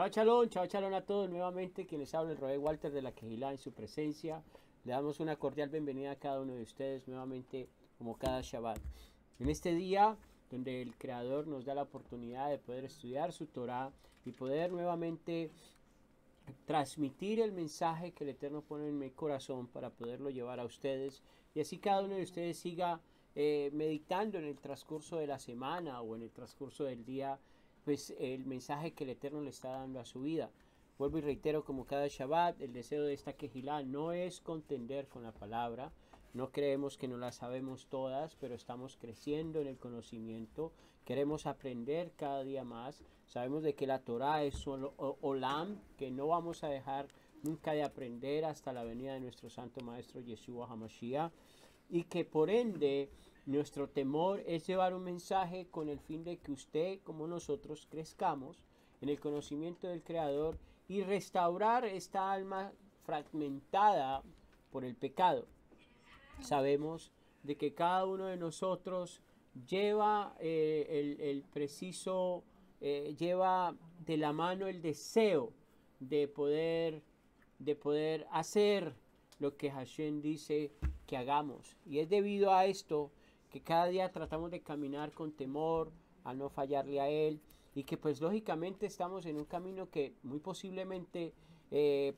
Chao chalón a todos nuevamente, quienes habla el Roe Walter de la Quejilá en su presencia. Le damos una cordial bienvenida a cada uno de ustedes nuevamente como cada Shabbat. En este día donde el Creador nos da la oportunidad de poder estudiar su Torah y poder nuevamente transmitir el mensaje que el Eterno pone en mi corazón para poderlo llevar a ustedes y así cada uno de ustedes siga meditando en el transcurso de la semana o en el transcurso del día, pues el mensaje que el Eterno le está dando a su vida. Vuelvo y reitero, como cada Shabbat, el deseo de esta quejilá no es contender con la palabra. No creemos que no la sabemos todas, pero estamos creciendo en el conocimiento. Queremos aprender cada día más. Sabemos de que la Torah es solo Olam, que no vamos a dejar nunca de aprender hasta la venida de nuestro Santo Maestro Yeshua HaMashiach. Y que por ende nuestro temor es llevar un mensaje con el fin de que usted como nosotros crezcamos en el conocimiento del Creador y restaurar esta alma fragmentada por el pecado. Sabemos de que cada uno de nosotros lleva lleva de la mano el deseo de poder hacer lo que Hashem dice que hagamos. Y es debido a esto que cada día tratamos de caminar con temor, a no fallarle a Él, y que pues lógicamente estamos en un camino que muy posiblemente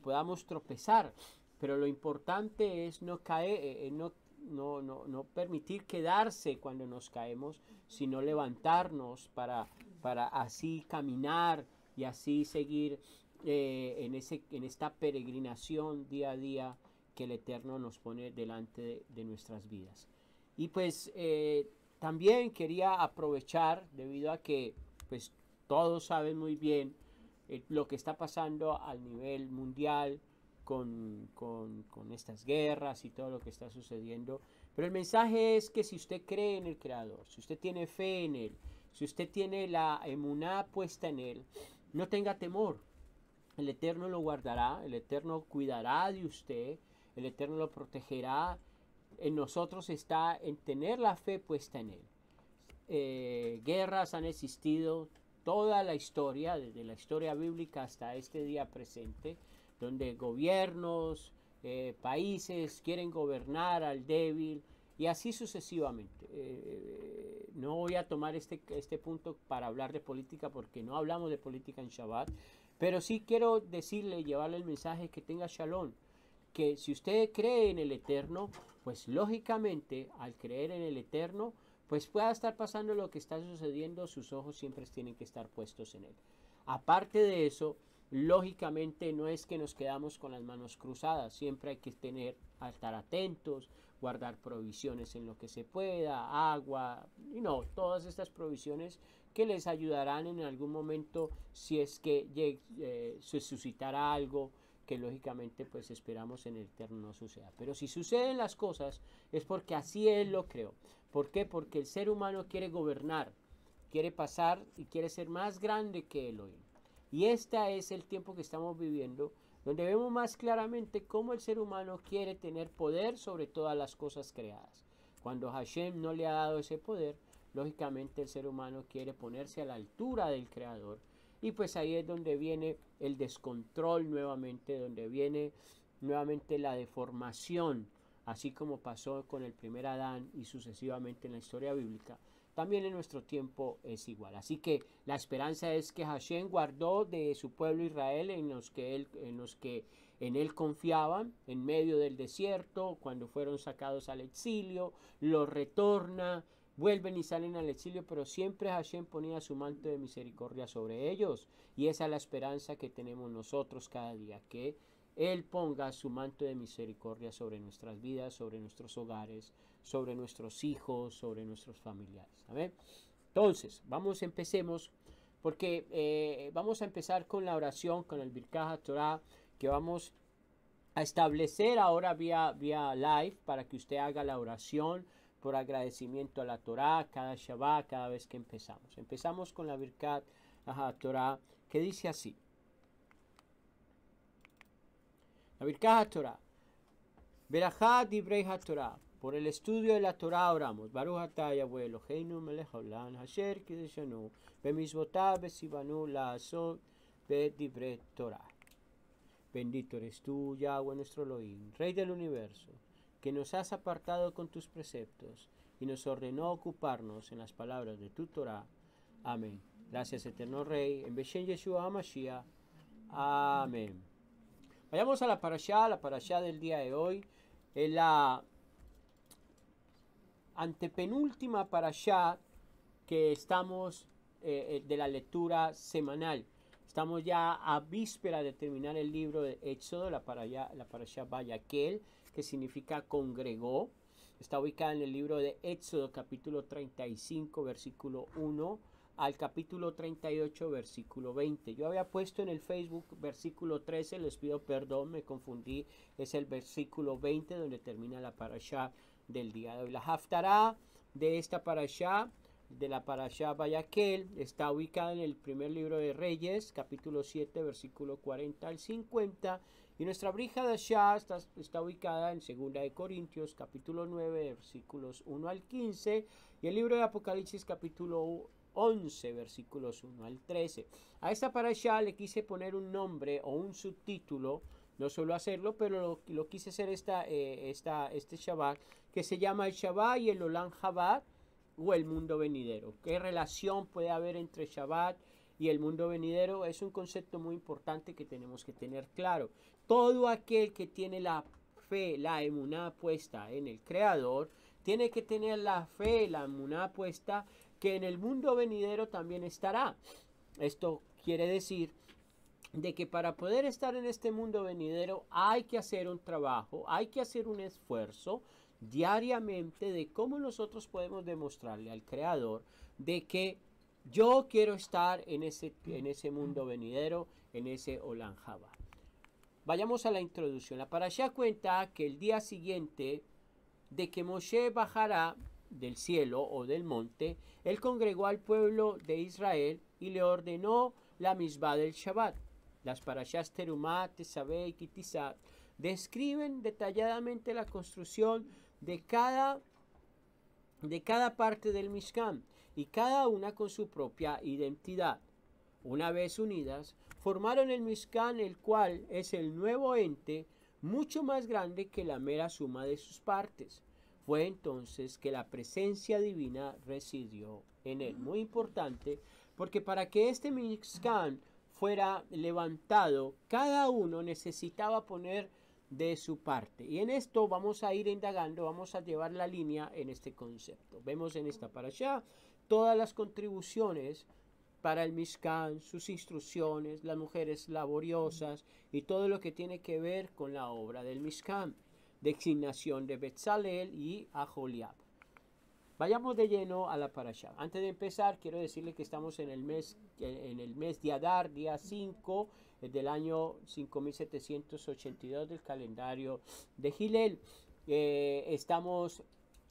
podamos tropezar, pero lo importante es no caer, no permitir quedarse cuando nos caemos, sino levantarnos para así caminar y así seguir en esta peregrinación día a día que el Eterno nos pone delante de nuestras vidas. Y pues también quería aprovechar, debido a que pues todos saben muy bien lo que está pasando al nivel mundial con estas guerras y todo lo que está sucediendo. Pero el mensaje es que si usted cree en el Creador, si usted tiene fe en Él, si usted tiene la emuná puesta en Él, no tenga temor. El Eterno lo guardará, el Eterno cuidará de usted, el Eterno lo protegerá. En nosotros está en tener la fe puesta en Él. Guerras han existido toda la historia, desde la historia bíblica hasta este día presente, donde gobiernos, países quieren gobernar al débil y así sucesivamente. No voy a tomar este punto para hablar de política porque no hablamos de política en Shabbat, pero sí quiero decirle, llevarle el mensaje que tenga Shalom, que si usted cree en el Eterno, pues lógicamente al creer en el Eterno, pues pueda estar pasando lo que está sucediendo, sus ojos siempre tienen que estar puestos en Él. Aparte de eso, lógicamente no es que nos quedamos con las manos cruzadas, siempre hay que estar atentos, guardar provisiones en lo que se pueda, agua, y todas estas provisiones que les ayudarán en algún momento si es que se suscitará algo que lógicamente pues esperamos en el Eterno no suceda. Pero si suceden las cosas es porque así Él lo creó. ¿Por qué? Porque el ser humano quiere gobernar, quiere pasar y quiere ser más grande que Elohim. Y este es el tiempo que estamos viviendo, donde vemos más claramente cómo el ser humano quiere tener poder sobre todas las cosas creadas. Cuando Hashem no le ha dado ese poder, lógicamente el ser humano quiere ponerse a la altura del Creador. Y pues ahí es donde viene el descontrol nuevamente, donde viene nuevamente la deformación, así como pasó con el primer Adán y sucesivamente en la historia bíblica. También en nuestro tiempo es igual. Así que la esperanza es que Hashem guardó de su pueblo Israel en los que en él confiaban, en medio del desierto, cuando fueron sacados al exilio, los retorna, vuelven y salen al exilio, pero siempre Hashem ponía su manto de misericordia sobre ellos. Y esa es la esperanza que tenemos nosotros cada día, que Él ponga su manto de misericordia sobre nuestras vidas, sobre nuestros hogares, sobre nuestros hijos, sobre nuestros familiares. ¿Amén? Entonces, empecemos, porque vamos a empezar con la oración, con el Birkat Torah, que vamos a establecer ahora vía live para que usted haga la oración por agradecimiento a la Torah cada Shabbat, cada vez que empezamos. Empezamos con la Birkat Torah, que dice así. La Birkat Torah. Berajá Dibrei HaTorah. Por el estudio de la Torah oramos. Baruch atah Yahweh Eloheinu melech haolam asher kideshanu bemizvotav besivanu la'asot Bedibre Torah. Bendito eres tú, Yahweh nuestro Elohim, Rey del universo, que nos has apartado con tus preceptos y nos ordenó ocuparnos en las palabras de tu Torah. Amén. Gracias, eterno Rey, en Beshem Yeshua HaMashiach. Amén. Vayamos a la parashá del día de hoy. Es la antepenúltima parashá que estamos de la lectura semanal. Estamos ya a víspera de terminar el libro de Éxodo, la parashá Vayakhel, que significa congregó. Está ubicada en el libro de Éxodo, capítulo 35, versículo 1 al capítulo 38, versículo 20. Yo había puesto en el Facebook versículo 13, les pido perdón, me confundí. Es el versículo 20 donde termina la parashá del día de hoy. La haftará de esta parashá, de la parashá Vayakhel, está ubicada en el primer libro de Reyes, capítulo 7, versículo 40 al 50. Y nuestra brija de Ashá está ubicada en 2 de Corintios, capítulo 9, versículos 1 al 15. Y el libro de Apocalipsis, capítulo 11, versículos 1 al 13. A esta parashá le quise poner un nombre o un subtítulo. No suelo hacerlo, pero lo quise hacer este Shabbat, que se llama el Shabbat y el Olam Jabá, o el mundo venidero. ¿Qué relación puede haber entre Shabbat y el mundo venidero? Es un concepto muy importante que tenemos que tener claro. Todo aquel que tiene la fe, la emuná puesta en el Creador, tiene que tener la fe, la emuná puesta que en el mundo venidero también estará. Esto quiere decir de que para poder estar en este mundo venidero hay que hacer un trabajo, hay que hacer un esfuerzo diariamente de cómo nosotros podemos demostrarle al Creador de que yo quiero estar en ese mundo venidero, en ese Olam Jabá. Vayamos a la introducción. La parashá cuenta que el día siguiente de que Moshe bajara del cielo o del monte, él congregó al pueblo de Israel y le ordenó la misbah del Shabbat. Las parashás Terumá, Tesabé y Kitizá describen detalladamente la construcción de cada parte del Mishkan, y cada una con su propia identidad. Una vez unidas, formaron el Mishkan, el cual es el nuevo ente mucho más grande que la mera suma de sus partes. Fue entonces que la presencia divina residió en él. Muy importante, porque para que este Mishkan fuera levantado, cada uno necesitaba poner de su parte. Y en esto vamos a ir indagando, vamos a llevar la línea en este concepto. Vemos en esta parashá todas las contribuciones para el Mishkan, sus instrucciones, las mujeres laboriosas y todo lo que tiene que ver con la obra del Mishkan, designación de Betzalel y Aholiab. Vayamos de lleno a la parashá. Antes de empezar, quiero decirle que estamos en el mes de Adar, día 5 del año 5782 del calendario de Hillel.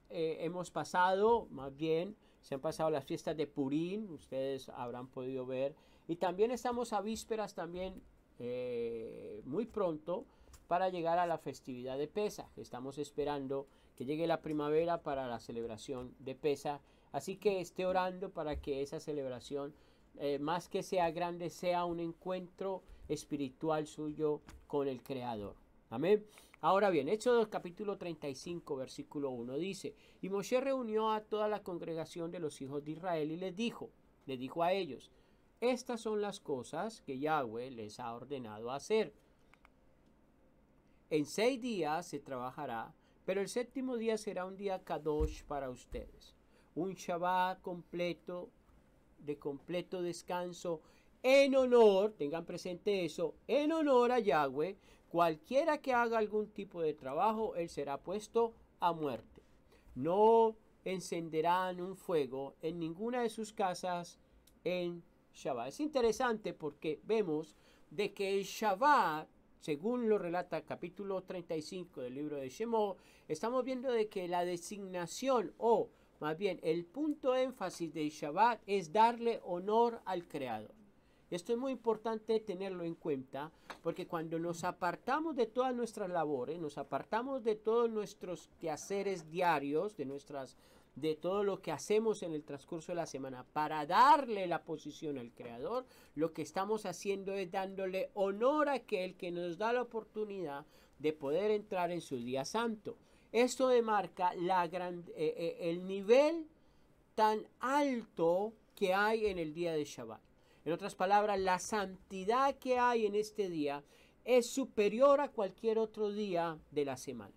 Hemos pasado, más bien, se han pasado las fiestas de Purim, ustedes habrán podido ver, y también estamos a vísperas también muy pronto para llegar a la festividad de Pesaj. Estamos esperando que llegue la primavera para la celebración de Pesaj, así que esté orando para que esa celebración, más que sea grande, sea un encuentro espiritual suyo con el Creador. Amén. Ahora bien, Éxodo capítulo 35, versículo 1 dice: y Moshe reunió a toda la congregación de los hijos de Israel y les dijo a ellos: estas son las cosas que Yahweh les ha ordenado hacer. En 6 días se trabajará, pero el séptimo día será un día kadosh para ustedes, un Shabbat completo, de completo descanso, en honor, tengan presente eso, en honor a Yahweh. Cualquiera que haga algún tipo de trabajo, él será puesto a muerte. No encenderán un fuego en ninguna de sus casas en Shabbat. Es interesante porque vemos de que el Shabbat, según lo relata el capítulo 35 del libro de Shemot, estamos viendo de que la designación, o más bien el punto énfasis del Shabbat, es darle honor al Creador. Esto es muy importante tenerlo en cuenta, porque cuando nos apartamos de todas nuestras labores, nos apartamos de todos nuestros quehaceres diarios, de nuestras de todo lo que hacemos en el transcurso de la semana para darle la posición al Creador, lo que estamos haciendo es dándole honor a aquel que nos da la oportunidad de poder entrar en su día santo. Esto demarca el nivel tan alto que hay en el día de Shabbat. En otras palabras, la santidad que hay en este día es superior a cualquier otro día de la semana.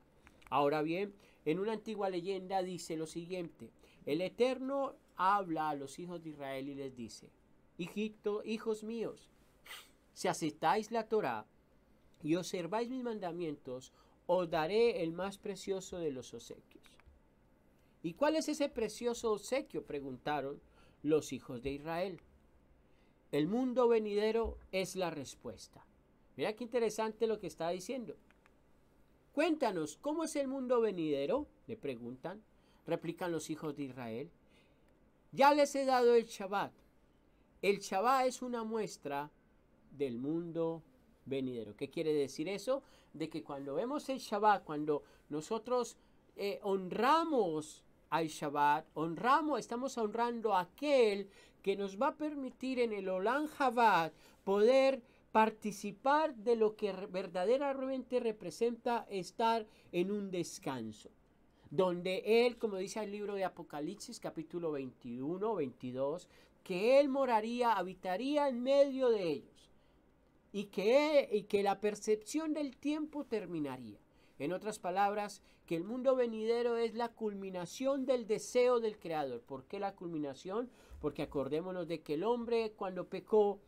Ahora bien, en una antigua leyenda dice lo siguiente: el Eterno habla a los hijos de Israel y les dice: hijos míos, si aceptáis la Torá y observáis mis mandamientos, os daré el más precioso de los obsequios. ¿Y cuál es ese precioso obsequio?, preguntaron los hijos de Israel. El mundo venidero es la respuesta. Mira qué interesante lo que está diciendo. Cuéntanos, ¿cómo es el mundo venidero?, le preguntan. Replican los hijos de Israel. Ya les he dado el Shabbat. El Shabbat es una muestra del mundo venidero. ¿Qué quiere decir eso? De que cuando vemos el Shabbat, cuando nosotros honramos al Shabbat, estamos honrando a aquel que nos va a permitir en el Olam Shabbat poder participar de lo que verdaderamente representa estar en un descanso, donde Él, como dice el libro de Apocalipsis capítulo 21, 22, que Él habitaría en medio de ellos y que la percepción del tiempo terminaría. En otras palabras, que el mundo venidero es la culminación del deseo del Creador. ¿Por qué la culminación? Porque acordémonos de que el hombre, cuando pecó,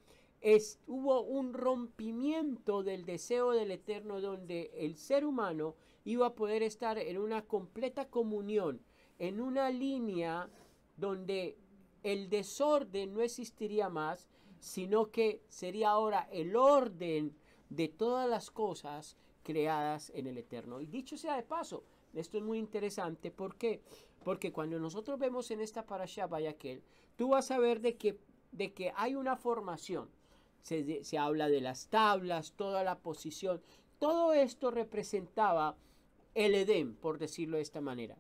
hubo un rompimiento del deseo del Eterno, donde el ser humano iba a poder estar en una completa comunión, en una línea donde el desorden no existiría más, sino que sería ahora el orden de todas las cosas creadas en el Eterno. Y dicho sea de paso, esto es muy interesante. ¿Por qué? Porque cuando nosotros vemos en esta parashá Vayakhel, tú vas a ver de que hay una formación. Se habla de las tablas, toda la posición. Todo esto representaba el Edén, por decirlo de esta manera.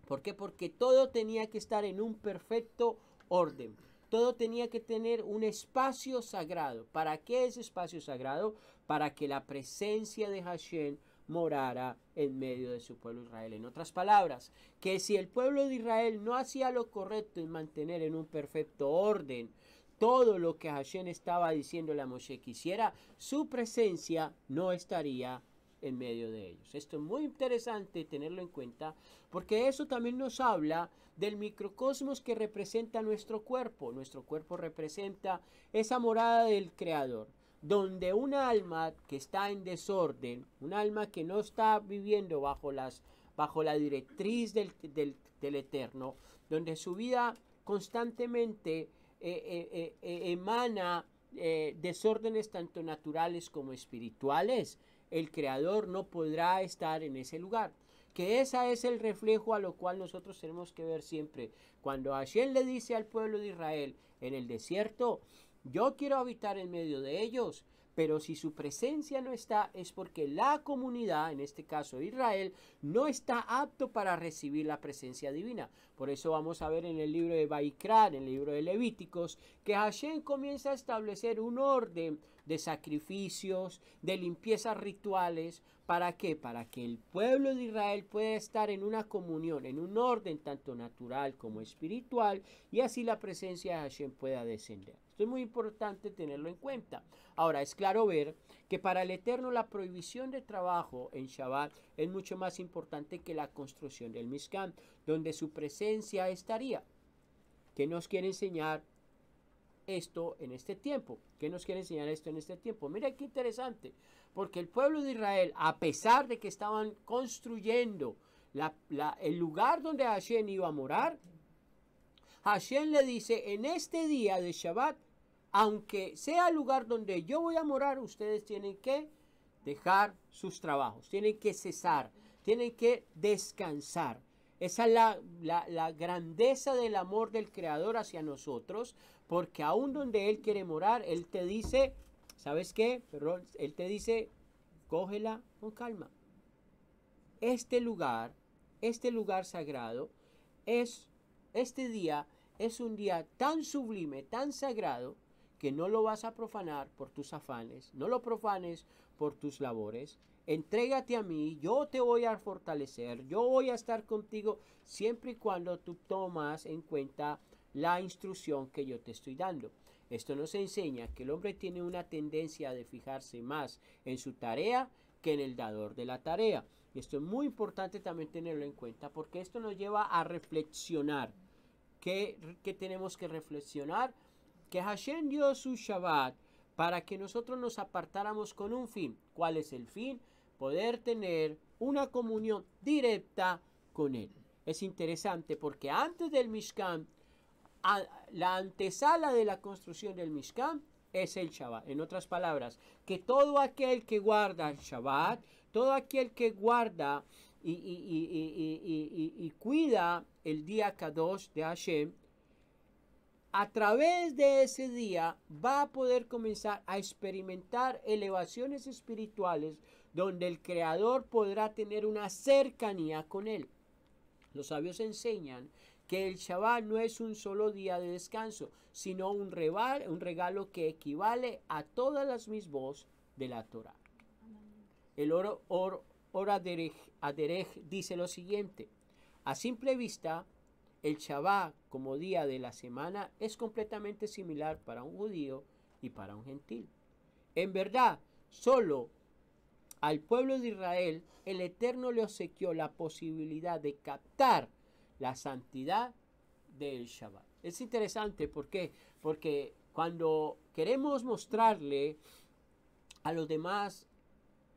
¿Por qué? Porque todo tenía que estar en un perfecto orden. Todo tenía que tener un espacio sagrado. ¿Para qué ese espacio sagrado? Para que la presencia de Hashem morara en medio de su pueblo Israel. En otras palabras, que si el pueblo de Israel no hacía lo correcto en mantener en un perfecto orden todo lo que Hashem estaba diciéndole a Moshe que hiciera, su presencia no estaría en medio de ellos. Esto es muy interesante tenerlo en cuenta, porque eso también nos habla del microcosmos que representa nuestro cuerpo. Nuestro cuerpo representa esa morada del Creador, donde un alma que está en desorden, un alma que no está viviendo bajo la directriz del Eterno, donde su vida constantemente emana desórdenes tanto naturales como espirituales, el Creador no podrá estar en ese lugar. Que ese es el reflejo a lo cual nosotros tenemos que ver siempre. Cuando Hashem le dice al pueblo de Israel en el desierto: yo quiero habitar en medio de ellos, pero si su presencia no está, es porque la comunidad, en este caso Israel, no está apto para recibir la presencia divina. Por eso vamos a ver en el libro de Vaikra, en el libro de Levíticos, que Hashem comienza a establecer un orden de sacrificios, de limpiezas rituales. ¿Para qué? Para que el pueblo de Israel pueda estar en una comunión, en un orden tanto natural como espiritual, y así la presencia de Hashem pueda descender. Esto es muy importante tenerlo en cuenta. Ahora, es claro ver que para el Eterno la prohibición de trabajo en Shabbat es mucho más importante que la construcción del Mishkan, donde su presencia estaría. ¿Qué nos quiere enseñar esto en este tiempo? ¿Qué nos quiere enseñar esto en este tiempo? Mira qué interesante, porque el pueblo de Israel, a pesar de que estaban construyendo el lugar donde Hashem iba a morar, Hashem le dice: en este día de Shabbat, aunque sea el lugar donde yo voy a morar, ustedes tienen que dejar sus trabajos, tienen que cesar, tienen que descansar. Esa es la grandeza del amor del Creador hacia nosotros, porque aún donde Él quiere morar, Él te dice, ¿sabes qué? Perdón, Él te dice: cógela con calma. Este lugar sagrado es, este día es un día tan sublime, tan sagrado, que no lo vas a profanar por tus afanes, no lo profanes por tus labores. Entrégate a mí, yo te voy a fortalecer, yo voy a estar contigo siempre y cuando tú tomas en cuenta la instrucción que yo te estoy dando. Esto nos enseña que el hombre tiene una tendencia de fijarse más en su tarea que en el dador de la tarea. Y esto es muy importante también tenerlo en cuenta porque esto nos lleva a reflexionar. ¿Qué tenemos que reflexionar? Que Hashem dio su Shabbat para que nosotros nos apartáramos con un fin. ¿Cuál es el fin? Poder tener una comunión directa con Él. Es interesante porque antes del Mishkan, la antesala de la construcción del Mishkan es el Shabbat. En otras palabras, que todo aquel que guarda el Shabbat, todo aquel que guarda y cuida el día Kadosh de Hashem, a través de ese día va a poder comenzar a experimentar elevaciones espirituales donde el Creador podrá tener una cercanía con Él. Los sabios enseñan que el Shabbat no es un solo día de descanso, sino un regalo que equivale a todas las misbos de la Torah. El Or Aderech dice lo siguiente: a simple vista, el Shabbat como día de la semana es completamente similar para un judío y para un gentil. En verdad, solo al pueblo de Israel el Eterno le obsequió la posibilidad de captar la santidad del Shabbat. Es interesante, ¿por qué? Porque cuando queremos mostrarle a los demás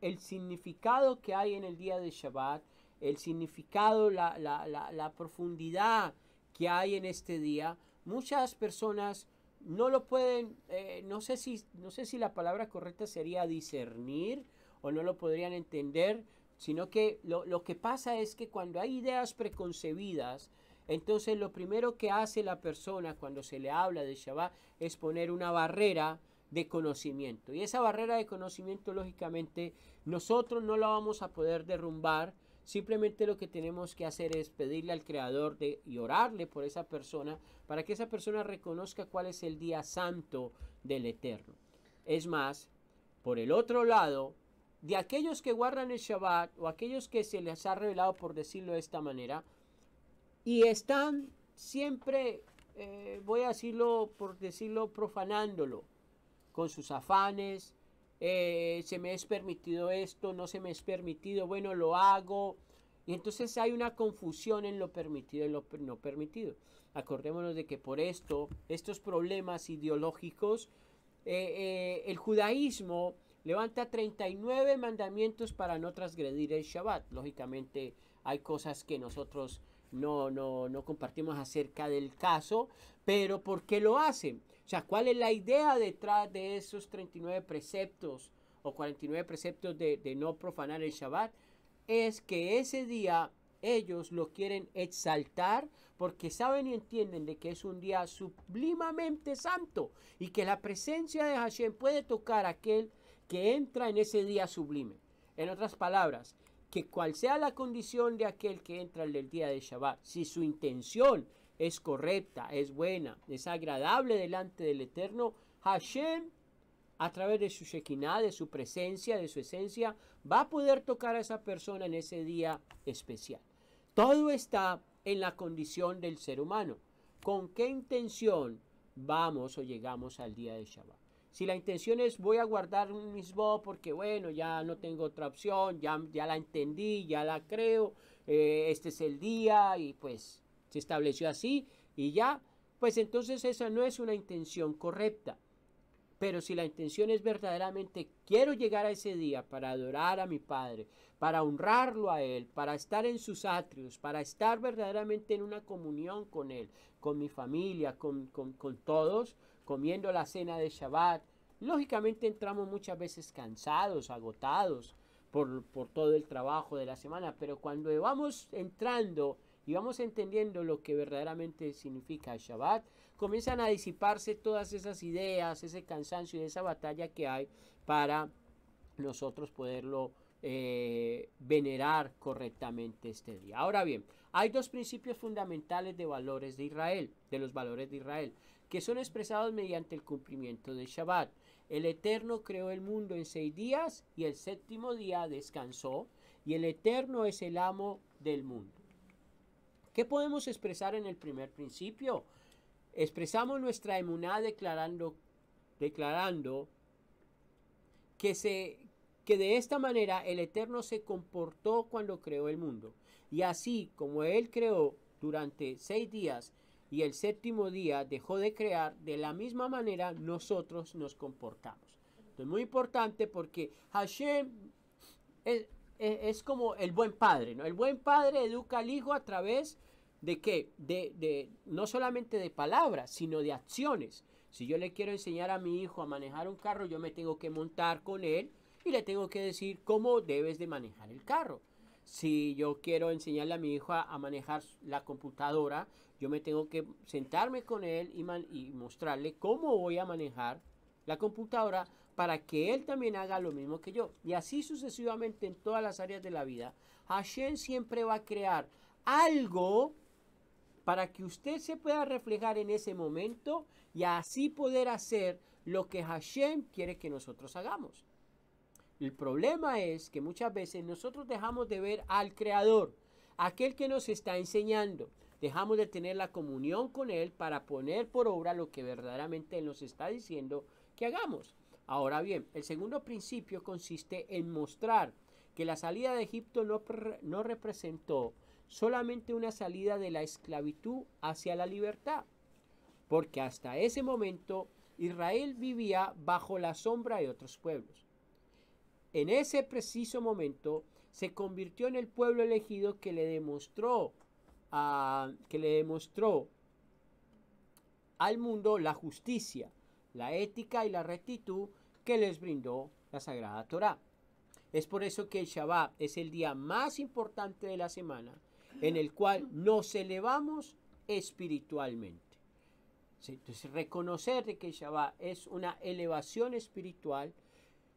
el significado que hay en el día de Shabbat, el significado, la profundidad que hay en este día, muchas personas no lo pueden, no sé si la palabra correcta sería discernir o no lo podrían entender, sino que lo que pasa es que cuando hay ideas preconcebidas, entonces lo primero que hace la persona cuando se le habla de Shabbat es poner una barrera de conocimiento. Y esa barrera de conocimiento, lógicamente, nosotros no la vamos a poder derrumbar. Simplemente lo que tenemos que hacer es pedirle al Creador y orarle por esa persona para que esa persona reconozca cuál es el día santo del Eterno. Es más, por el otro lado, de aquellos que guardan el Shabbat o aquellos que se les ha revelado, por decirlo de esta manera, y están siempre, voy a decirlo, por decirlo, profanándolo, con sus afanes, se me es permitido esto, no se me es permitido, bueno, lo hago. Y entonces hay una confusión en lo permitido y lo no permitido. Acordémonos de que por estos problemas ideológicos, el judaísmo levanta 39 mandamientos para no transgredir el Shabbat. Lógicamente hay cosas que nosotros no compartimos acerca del caso, pero ¿por qué lo hacen? O sea, ¿cuál es la idea detrás de esos 39 preceptos o 49 preceptos de no profanar el Shabbat? Es que ese día ellos lo quieren exaltar porque saben y entienden de que es un día sublimamente santo y que la presencia de Hashem puede tocar a aquel que entra en ese día sublime. En otras palabras, que cual sea la condición de aquel que entra en el día de Shabbat, si su intención es correcta, es buena, es agradable delante del Eterno, Hashem, a través de su Shekinah, de su presencia, de su esencia, va a poder tocar a esa persona en ese día especial. Todo está en la condición del ser humano. ¿Con qué intención vamos o llegamos al día de Shabbat? Si la intención es voy a guardar un misbó porque bueno, ya no tengo otra opción, ya la entendí, ya la creo, este es el día y pues se estableció así y ya, pues entonces esa no es una intención correcta. Pero si la intención es verdaderamente quiero llegar a ese día para adorar a mi Padre, para honrarlo a Él, para estar en sus atrios, para estar verdaderamente en una comunión con Él, con mi familia, con todos, comiendo la cena de Shabbat, lógicamente entramos muchas veces cansados, agotados por todo el trabajo de la semana, pero cuando vamos entrando y vamos entendiendo lo que verdaderamente significa el Shabbat, comienzan a disiparse todas esas ideas, ese cansancio y esa batalla que hay para nosotros poderlo venerar correctamente este día. Ahora bien, hay dos principios fundamentales de valores de Israel, de los valores de Israel, que son expresados mediante el cumplimiento del Shabbat. El Eterno creó el mundo en 6 días y el séptimo día descansó, y el Eterno es el amo del mundo. ¿Qué podemos expresar en el primer principio? Expresamos nuestra emuná declarando que de esta manera el Eterno se comportó cuando creó el mundo. Y así como Él creó durante 6 días y el séptimo día dejó de crear, de la misma manera nosotros nos comportamos. Esto es muy importante porque Hashem es como el buen padre, ¿no? El buen padre educa al hijo a través de qué, no solamente de palabras, sino de acciones. Si yo le quiero enseñar a mi hijo a manejar un carro, yo me tengo que montar con él y le tengo que decir cómo debes de manejar el carro. Si yo quiero enseñarle a mi hijo a manejar la computadora, yo me tengo que sentarme con él y mostrarle cómo voy a manejar la computadora para que él también haga lo mismo que yo. Y así sucesivamente en todas las áreas de la vida. Hashem siempre va a crear algo para que usted se pueda reflejar en ese momento y así poder hacer lo que Hashem quiere que nosotros hagamos. El problema es que muchas veces nosotros dejamos de ver al Creador, aquel que nos está enseñando. Dejamos de tener la comunión con Él para poner por obra lo que verdaderamente Él nos está diciendo que hagamos. Ahora bien, el segundo principio consiste en mostrar que la salida de Egipto no representó solamente una salida de la esclavitud hacia la libertad, porque hasta ese momento Israel vivía bajo la sombra de otros pueblos. En ese preciso momento se convirtió en el pueblo elegido que le demostró al mundo la justicia, la ética y la rectitud que les brindó la Sagrada Torá. Es por eso que el Shabbat es el día más importante de la semana, en el cual nos elevamos espiritualmente. Entonces, reconocer de que el Shabbat es una elevación espiritual,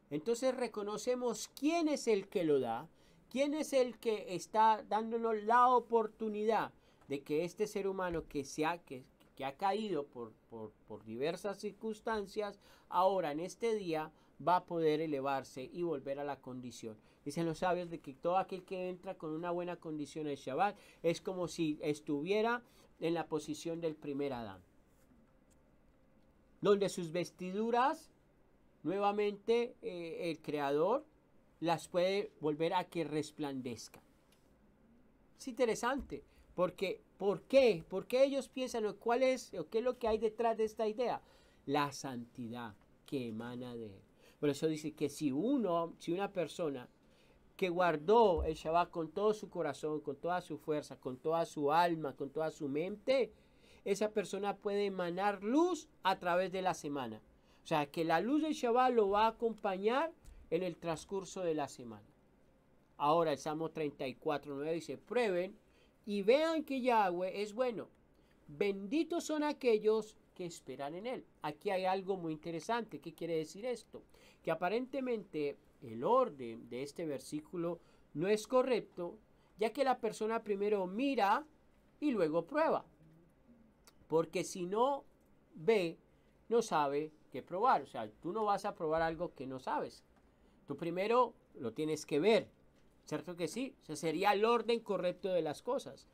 entonces reconocemos quién es el que lo da, quién es el que está dándonos la oportunidad de que este ser humano que ha caído por diversas circunstancias, ahora en este día va a poder elevarse y volver a la condición. Dicen los sabios de que todo aquel que entra con una buena condición en Shabbat es como si estuviera en la posición del primer Adán, donde sus vestiduras nuevamente el Creador las puede volver a que resplandezcan. Es interesante, porque ¿por qué? Porque ellos piensan cuál es o qué es lo que hay detrás de esta idea. La santidad que emana de él. Por eso dice que si una persona que guardó el Shabbat con todo su corazón, con toda su fuerza, con toda su alma, con toda su mente, esa persona puede emanar luz a través de la semana. O sea, que la luz del Shabbat lo va a acompañar en el transcurso de la semana. Ahora el Salmo 34:9 dice, prueben y vean que Yahweh es bueno. Benditos son aquellos que esperan en él. Aquí hay algo muy interesante. ¿Qué quiere decir esto? Que aparentemente el orden de este versículo no es correcto, ya que la persona primero mira y luego prueba. Porque si no ve, no sabe qué probar. O sea, tú no vas a probar algo que no sabes. Tú primero lo tienes que ver. ¿Cierto que sí? O sea, sería el orden correcto de las cosas.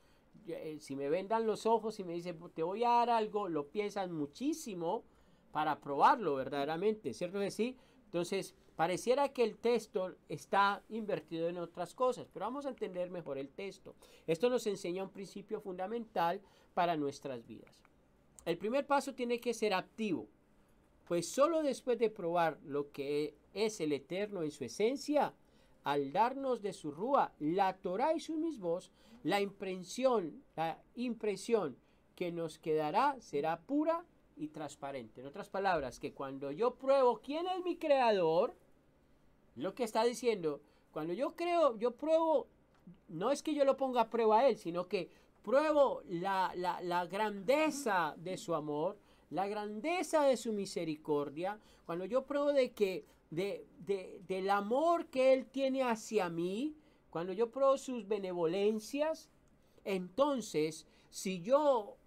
Si me vendan los ojos y me dicen, te voy a dar algo, lo piensan muchísimo para probarlo verdaderamente. ¿Cierto que sí? Entonces, pareciera que el texto está invertido en otras cosas, pero vamos a entender mejor el texto. Esto nos enseña un principio fundamental para nuestras vidas. El primer paso tiene que ser activo, pues solo después de probar lo que es el Eterno en su esencia, al darnos de su rúa, la Torá y sus mismos, la impresión que nos quedará será pura y transparente. En otras palabras, que cuando yo pruebo quién es mi creador, lo que está diciendo, cuando yo pruebo, no es que yo lo ponga a prueba a él, sino que pruebo la grandeza de su amor, la grandeza de su misericordia, cuando yo pruebo de que del amor que Él tiene hacia mí, cuando yo pruebo sus benevolencias, entonces, si yo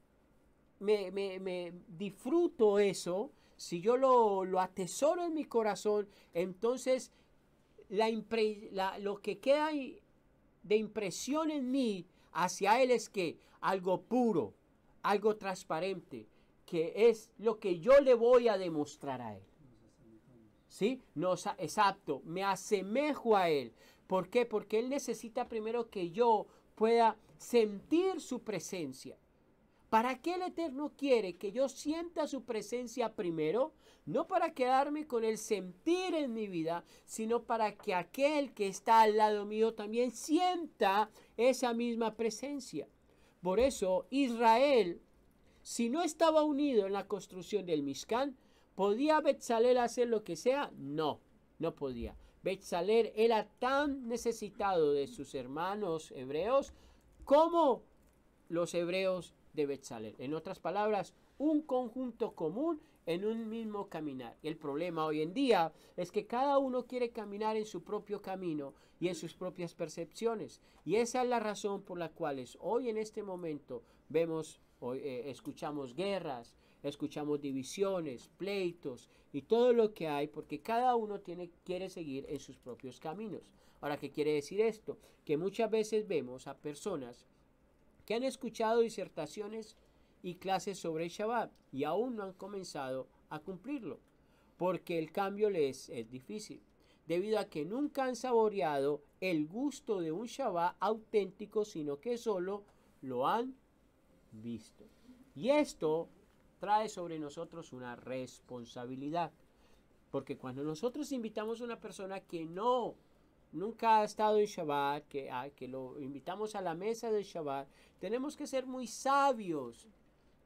me disfruto eso, si yo lo atesoro en mi corazón, entonces lo que queda de impresión en mí hacia Él es que algo puro, algo transparente, que es lo que yo le voy a demostrar a Él. ¿Sí? No, exacto, me asemejo a Él. ¿Por qué? Porque Él necesita primero que yo pueda sentir su presencia. ¿Para qué el Eterno quiere que yo sienta su presencia primero? No para quedarme con el sentir en mi vida, sino para que aquel que está al lado mío también sienta esa misma presencia. Por eso Israel, si no estaba unido en la construcción del Mishkan, ¿podía Betzalel hacer lo que sea? No, no podía. Betzalel era tan necesitado de sus hermanos hebreos como los hebreos de Betzalel. En otras palabras, un conjunto común en un mismo caminar. Y el problema hoy en día es que cada uno quiere caminar en su propio camino y en sus propias percepciones. Y esa es la razón por la cual hoy en este momento escuchamos guerras, escuchamos divisiones, pleitos y todo lo que hay, porque cada uno quiere seguir en sus propios caminos. Ahora, ¿qué quiere decir esto? Que muchas veces vemos a personas que han escuchado disertaciones y clases sobre el Shabbat y aún no han comenzado a cumplirlo, porque el cambio les es difícil, debido a que nunca han saboreado el gusto de un Shabbat auténtico, sino que solo lo han visto. Y esto trae sobre nosotros una responsabilidad, porque cuando nosotros invitamos a una persona que nunca ha estado en Shabbat, que lo invitamos a la mesa del Shabbat, tenemos que ser muy sabios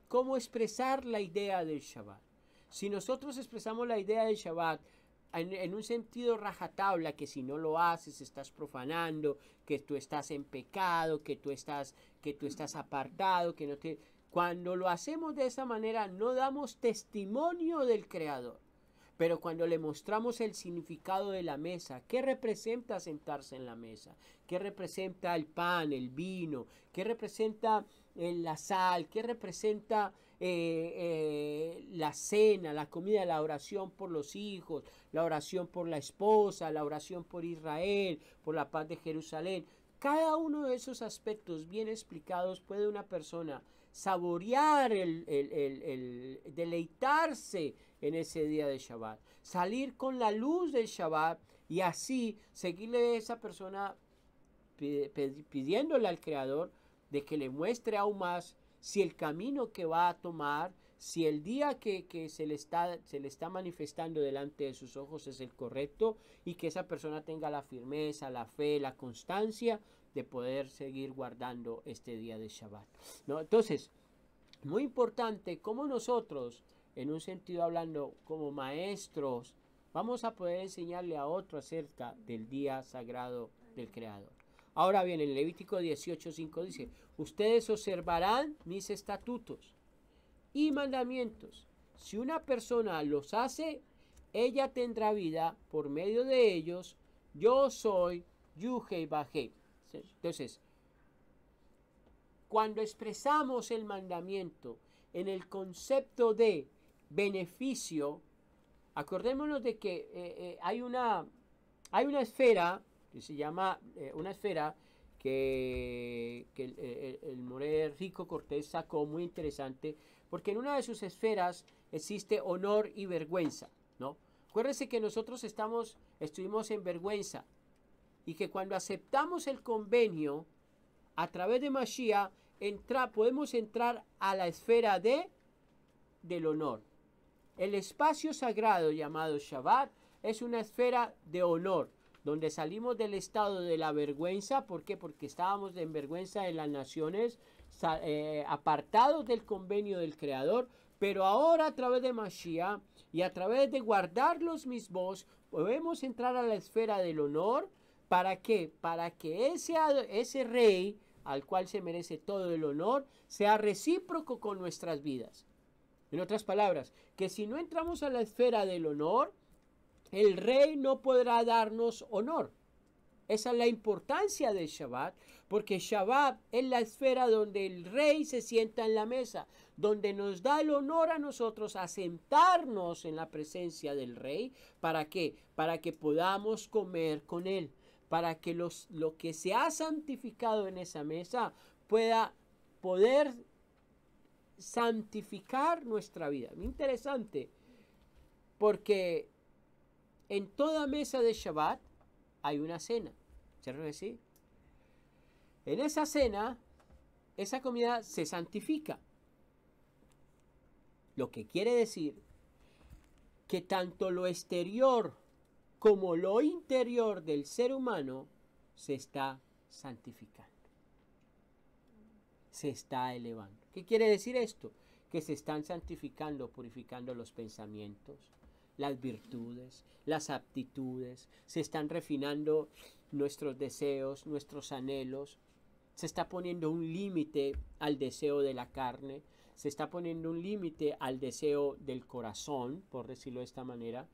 cómo expresar la idea del Shabbat. Si nosotros expresamos la idea del Shabbat en un sentido rajatabla, que si no lo haces estás profanando, que tú estás en pecado, que tú estás apartado, que no te... Cuando lo hacemos de esa manera no damos testimonio del Creador. Pero cuando le mostramos el significado de la mesa, ¿qué representa sentarse en la mesa? ¿Qué representa el pan, el vino? ¿Qué representa la sal? ¿Qué representa la cena, la comida, la oración por los hijos, la oración por la esposa, la oración por Israel, por la paz de Jerusalén? Cada uno de esos aspectos bien explicados puede una persona saborear, deleitarse en ese día de Shabbat, salir con la luz del Shabbat y así seguirle a esa persona pidiéndole al Creador de que le muestre aún más si el camino que va a tomar, si el día que se le está manifestando delante de sus ojos es el correcto, y que esa persona tenga la firmeza, la fe, la constancia de poder seguir guardando este día de Shabbat, ¿no? Entonces, muy importante cómo nosotros, en un sentido hablando como maestros, vamos a poder enseñarle a otro acerca del día sagrado del Creador. Ahora bien, en Levítico 18:5 dice: ustedes observarán mis estatutos y mandamientos. Si una persona los hace, ella tendrá vida por medio de ellos. Yo soy Yuhei Bajé. Entonces, cuando expresamos el mandamiento en el concepto de beneficio, acordémonos de que hay una esfera que se llama una esfera que el Moré Rico Cortés sacó, muy interesante, porque en una de sus esferas existe honor y vergüenza, ¿no? Acuérdense que nosotros estuvimos en vergüenza y que cuando aceptamos el convenio a través de Mashiach, podemos entrar a la esfera del honor. El espacio sagrado llamado Shabbat es una esfera de honor, donde salimos del estado de la vergüenza. ¿Por qué? Porque estábamos en vergüenza en las naciones, apartados del convenio del Creador, pero ahora a través de Mashiach y a través de guardar los mismos, podemos entrar a la esfera del honor. ¿Para qué? Para que ese rey, al cual se merece todo el honor, sea recíproco con nuestras vidas. En otras palabras, que si no entramos a la esfera del honor, el rey no podrá darnos honor. Esa es la importancia del Shabbat, porque Shabbat es la esfera donde el rey se sienta en la mesa, donde nos da el honor a nosotros a sentarnos en la presencia del rey. ¿Para qué? Para que podamos comer con él, para que lo que se ha santificado en esa mesa pueda poder santificar nuestra vida. Muy interesante, porque en toda mesa de Shabbat hay una cena, ¿cierto que sí? En esa cena, esa comida se santifica. Lo que quiere decir que tanto lo exterior como lo interior del ser humano se está santificando. Se está elevando. ¿Qué quiere decir esto? Que se están santificando, purificando los pensamientos, las virtudes, las aptitudes, se están refinando nuestros deseos, nuestros anhelos, se está poniendo un límite al deseo de la carne, se está poniendo un límite al deseo del corazón, por decirlo de esta manera,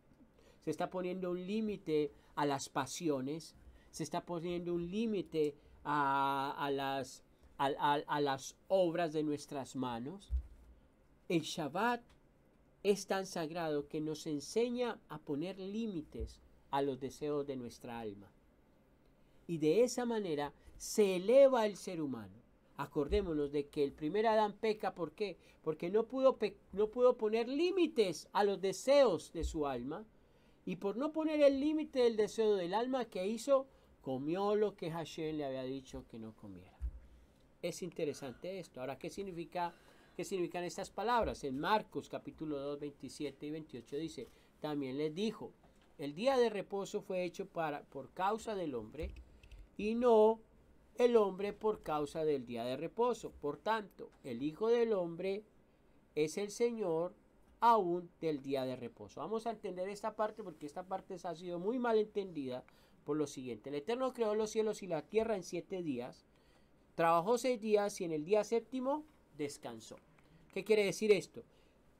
se está poniendo un límite a las pasiones, se está poniendo un límite a las obras de nuestras manos. El Shabbat es tan sagrado que nos enseña a poner límites a los deseos de nuestra alma. Y de esa manera se eleva el ser humano. Acordémonos de que el primer Adán peca, ¿por qué? Porque no pudo poner límites a los deseos de su alma. Y por no poner el límite del deseo del alma, ¿qué hizo? Comió lo que Hashem le había dicho que no comiera. Es interesante esto. Ahora, ¿qué significan estas palabras? En Marcos capítulo 2, 27 y 28 dice, también les dijo, el día de reposo fue hecho por causa del hombre y no el hombre por causa del día de reposo. Por tanto, el Hijo del Hombre es el Señor aún del día de reposo. Vamos a entender esta parte porque esta parte ha sido muy mal entendida por lo siguiente. El Eterno creó los cielos y la tierra en 7 días, trabajó 6 días y en el día séptimo descansó. ¿Qué quiere decir esto?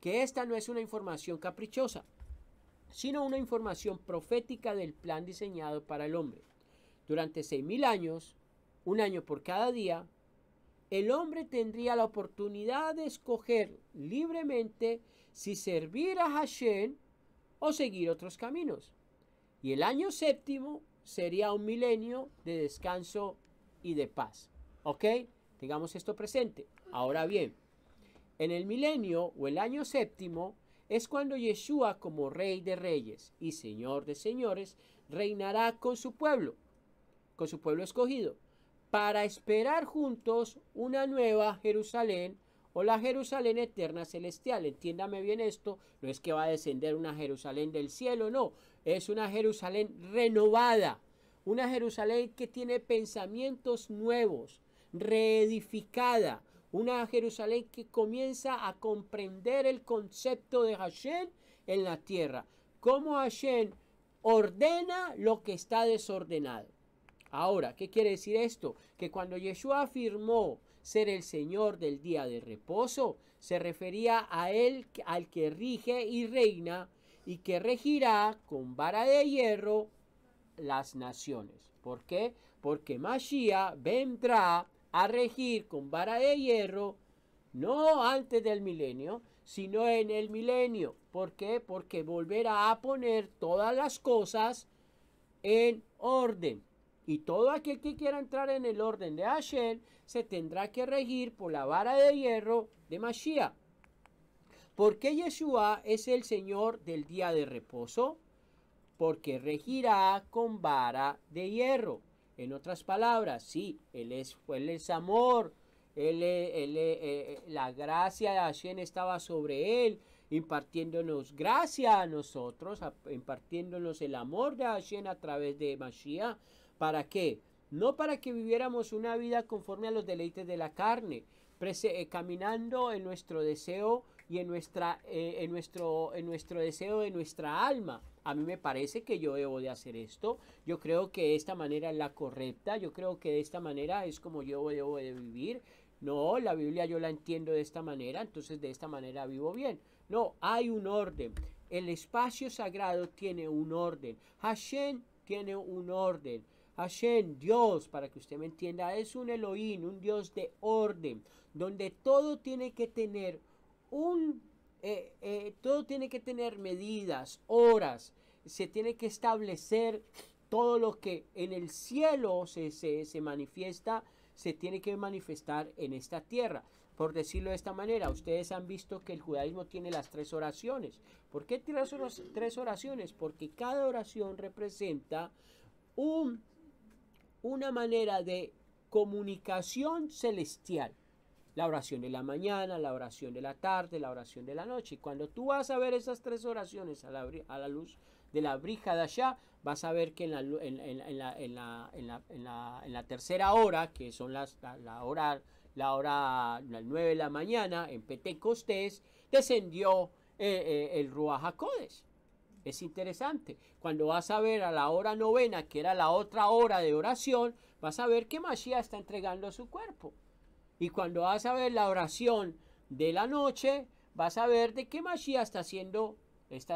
Que esta no es una información caprichosa, sino una información profética del plan diseñado para el hombre. Durante 6.000 años, un año por cada día, el hombre tendría la oportunidad de escoger libremente si servir a Hashem o seguir otros caminos. Y el año séptimo sería un milenio de descanso y de paz. ¿Ok? Tengamos esto presente. Ahora bien, en el milenio o el año séptimo es cuando Yeshua, como Rey de Reyes y Señor de Señores, reinará con su pueblo escogido, para esperar juntos una nueva Jerusalén o la Jerusalén eterna celestial. Entiéndame bien esto, no es que va a descender una Jerusalén del cielo, no, es una Jerusalén renovada, una Jerusalén que tiene pensamientos nuevos, reedificada, una Jerusalén que comienza a comprender el concepto de Hashem en la tierra, cómo Hashem ordena lo que está desordenado. Ahora, ¿qué quiere decir esto? Que cuando Yeshua afirmó ser el Señor del día de reposo, se refería a él, al que rige y reina y que regirá con vara de hierro las naciones. ¿Por qué? Porque Mashiach vendrá a regir con vara de hierro no antes del milenio, sino en el milenio. ¿Por qué? Porque volverá a poner todas las cosas en orden. Y todo aquel que quiera entrar en el orden de Hashem se tendrá que regir por la vara de hierro de Mashiach. ¿Por qué Yeshua es el Señor del día de reposo? Porque regirá con vara de hierro. En otras palabras, sí, Él es amor, la gracia de Hashem estaba sobre Él, impartiéndonos gracia a nosotros, impartiéndonos el amor de Hashem a través de Mashiach. ¿Para qué? No para que viviéramos una vida conforme a los deleites de la carne, caminando en nuestro deseo y en nuestro deseo de nuestra alma. A mí me parece que yo debo de hacer esto. Yo creo que de esta manera es la correcta. Yo creo que de esta manera es como yo debo de vivir. No, la Biblia yo la entiendo de esta manera, entonces de esta manera vivo bien. No, hay un orden. el espacio sagrado tiene un orden. Hashem tiene un orden. Hashem, Dios, para que usted me entienda, es un Elohim, un Dios de orden, donde todo tiene que tener todo tiene que tener medidas, horas, se tiene que establecer todo lo que en el cielo se manifiesta, se tiene que manifestar en esta tierra. Por decirlo de esta manera, ustedes han visto que el judaísmo tiene las 3 oraciones. ¿Por qué tiene las 3 oraciones? Porque cada oración representa una manera de comunicación celestial. La oración de la mañana, la oración de la tarde, la oración de la noche. Y cuando tú vas a ver esas 3 oraciones a la luz de la brija de allá, vas a ver que en la tercera hora, que son las 9 de la mañana, en Pentecostés, descendió el Ruach HaKodesh. Es interesante. Cuando vas a ver a la hora novena, que era la otra hora de oración, vas a ver que Mashiach está entregando su cuerpo. Y cuando vas a ver la oración de la noche, vas a ver de que Mashiach está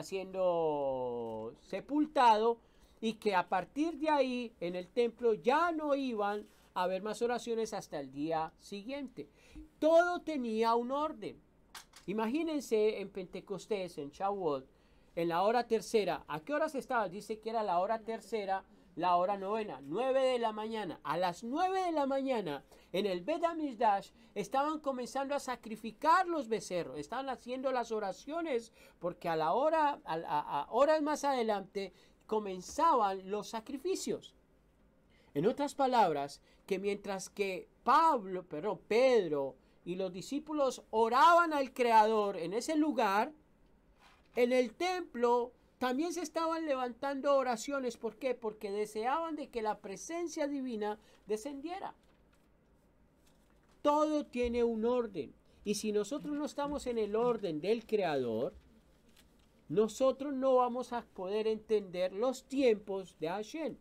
siendo sepultado, y que a partir de ahí en el templo ya no iban a haber más oraciones hasta el día siguiente. Todo tenía un orden. Imagínense en Pentecostés, en Shavuot, en la hora tercera. ¿A qué horas estaba? Dice que era la hora tercera, la hora novena, 9 de la mañana. A las 9 de la mañana, en el Bet HaMikdash, estaban comenzando a sacrificar los becerros. Estaban haciendo las oraciones, porque a horas más adelante comenzaban los sacrificios. En otras palabras, que mientras que Pedro y los discípulos oraban al Creador en ese lugar, en el templo también se estaban levantando oraciones. ¿Por qué? Porque deseaban de que la presencia divina descendiera. Todo tiene un orden. Y si nosotros no estamos en el orden del Creador, nosotros no vamos a poder entender los tiempos de Hashem.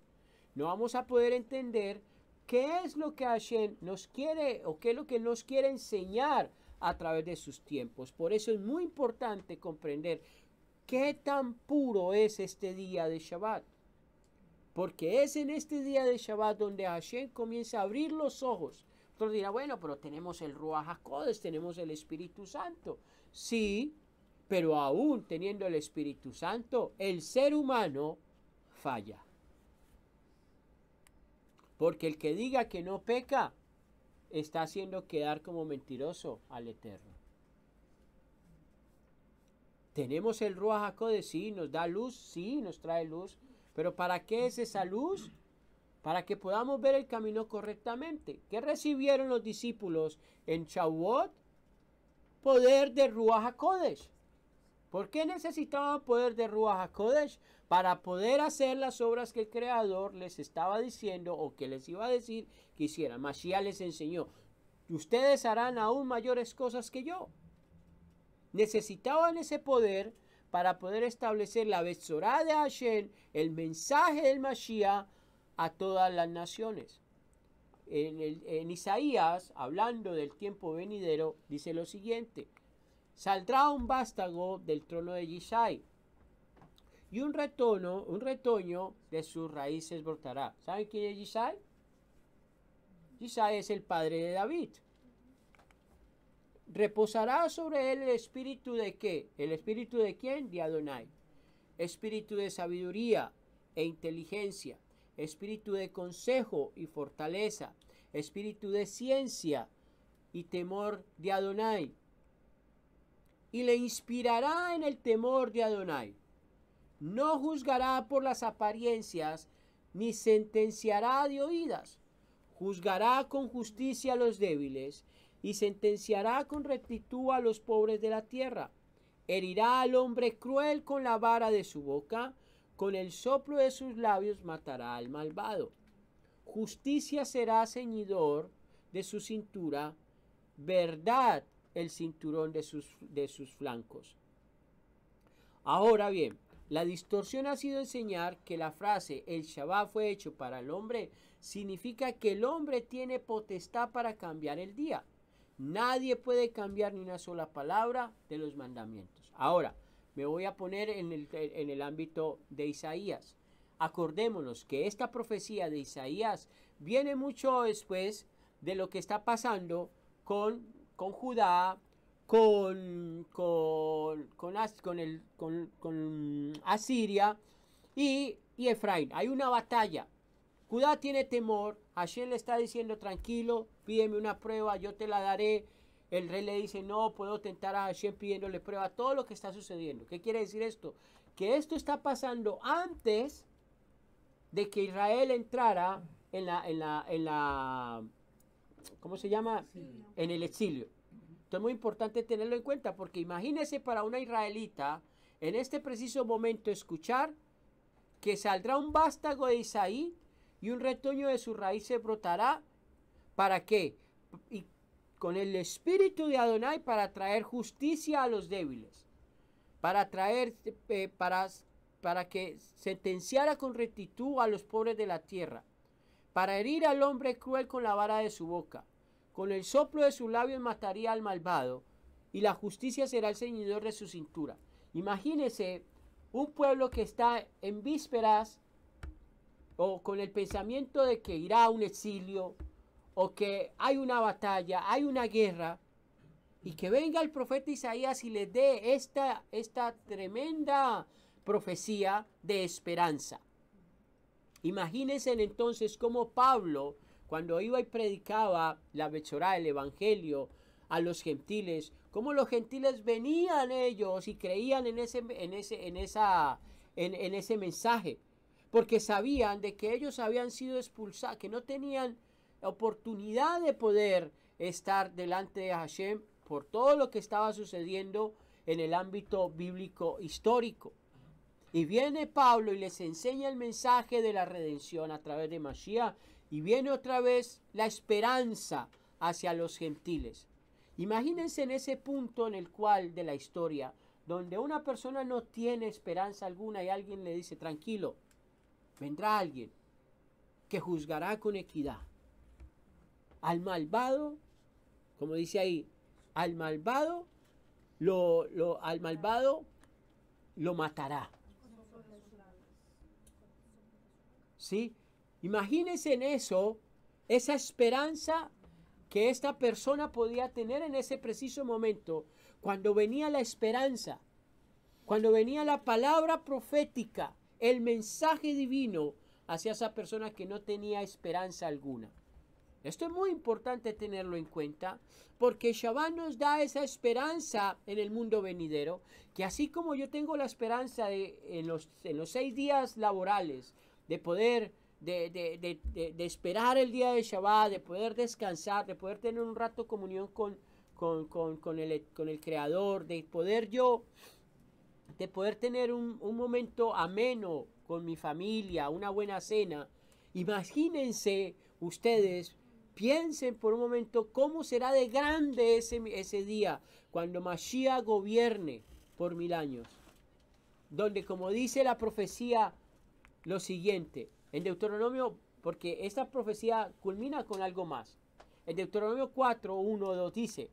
No vamos a poder entender qué es lo que Hashem nos quiere, o qué es lo que nos quiere enseñar a través de sus tiempos. Por eso es muy importante comprender qué tan puro es este día de Shabbat. Porque es en este día de Shabbat donde Hashem comienza a abrir los ojos. Otros dirán, bueno, pero tenemos el Ruach HaKodesh, tenemos el Espíritu Santo. Sí, pero aún teniendo el Espíritu Santo, el ser humano falla. Porque el que diga que no peca, está haciendo quedar como mentiroso al Eterno. Tenemos el Ruach HaKodesh, sí, nos da luz, sí, nos trae luz. Pero ¿para qué es esa luz? Para que podamos ver el camino correctamente. ¿Qué recibieron los discípulos en Shavuot? Poder de Ruach HaKodesh. ¿Por qué necesitaban poder de Ruach HaKodesh? Para poder hacer las obras que el Creador les estaba diciendo, o que les iba a decir que hicieran. Mashiach les enseñó, ustedes harán aún mayores cosas que yo. Necesitaban ese poder para poder establecer la Betzorá de Hashem, el mensaje del Mashiach a todas las naciones. En Isaías, hablando del tiempo venidero, dice lo siguiente: saldrá un vástago del trono de Yishai, y un retoño de sus raíces brotará. ¿Saben quién es Yishai? Yishai es el padre de David. Reposará sobre él el espíritu de ¿qué? ¿El espíritu de quién? De Adonai. Espíritu de sabiduría e inteligencia, espíritu de consejo y fortaleza, espíritu de ciencia y temor de Adonai. Y le inspirará en el temor de Adonai. No juzgará por las apariencias, ni sentenciará de oídas. Juzgará con justicia a los débiles, y sentenciará con rectitud a los pobres de la tierra. Herirá al hombre cruel con la vara de su boca, con el soplo de sus labios matará al malvado. Justicia será ceñidor de su cintura, verdad el cinturón de sus flancos. Ahora bien, la distorsión ha sido enseñar que la frase el Shabbat fue hecho para el hombre significa que el hombre tiene potestad para cambiar el día. Nadie puede cambiar ni una sola palabra de los mandamientos. Ahora, Me voy a poner en el ámbito de Isaías. Acordémonos que esta profecía de Isaías viene mucho después de lo que está pasando con Judá, con Asiria y Efraín. Hay una batalla. Judá tiene temor. Hashem le está diciendo, tranquilo, pídeme una prueba, yo te la daré. El rey le dice, no puedo tentar a Hashem pidiéndole prueba. Todo lo que está sucediendo. ¿Qué quiere decir esto? Que esto está pasando antes de que Israel entrara ¿cómo se llama? En el exilio. Esto es muy importante tenerlo en cuenta, porque imagínese para una israelita en este preciso momento escuchar que saldrá un vástago de Isaí y un retoño de su raíz se brotará. ¿Para qué? Y con el espíritu de Adonai, para traer justicia a los débiles, para traer, para que sentenciara con rectitud a los pobres de la tierra, para herir al hombre cruel con la vara de su boca. Con el soplo de sus labios mataría al malvado, y la justicia será el ceñidor de su cintura. Imagínese un pueblo que está en vísperas o con el pensamiento de que irá a un exilio, o que hay una batalla, hay una guerra, y que venga el profeta Isaías y les dé esta tremenda profecía de esperanza. Imagínense entonces cómo Pablo, cuando iba y predicaba la Bechorá, el Evangelio, a los gentiles, cómo los gentiles venían ellos y creían en ese mensaje, porque sabían de que ellos habían sido expulsados, que no tenían oportunidad de poder estar delante de Hashem por todo lo que estaba sucediendo en el ámbito bíblico histórico. Y viene Pablo y les enseña el mensaje de la redención a través de Mashiach, y viene otra vez la esperanza hacia los gentiles. Imagínense en ese punto en el cual de la historia, donde una persona no tiene esperanza alguna y alguien le dice, tranquilo, vendrá alguien que juzgará con equidad. Al malvado, como dice ahí, al malvado lo matará. ¿Sí? Imagínense en eso, esa esperanza que esta persona podía tener en ese preciso momento, cuando venía la esperanza, cuando venía la palabra profética, el mensaje divino hacia esa persona que no tenía esperanza alguna. Esto es muy importante tenerlo en cuenta, porque Shabbat nos da esa esperanza en el mundo venidero, que así como yo tengo la esperanza en los 6 días laborales, de poder, de esperar el día de Shabbat, de poder descansar, de poder tener un rato de comunión con el Creador, de poder tener un momento ameno con mi familia, una buena cena. Imagínense ustedes, piensen por un momento cómo será de grande ese día, cuando Mashiach gobierne por 1000 años. Donde, como dice la profecía, lo siguiente, en Deuteronomio, porque esta profecía culmina con algo más. En Deuteronomio 4, 1, 2 dice,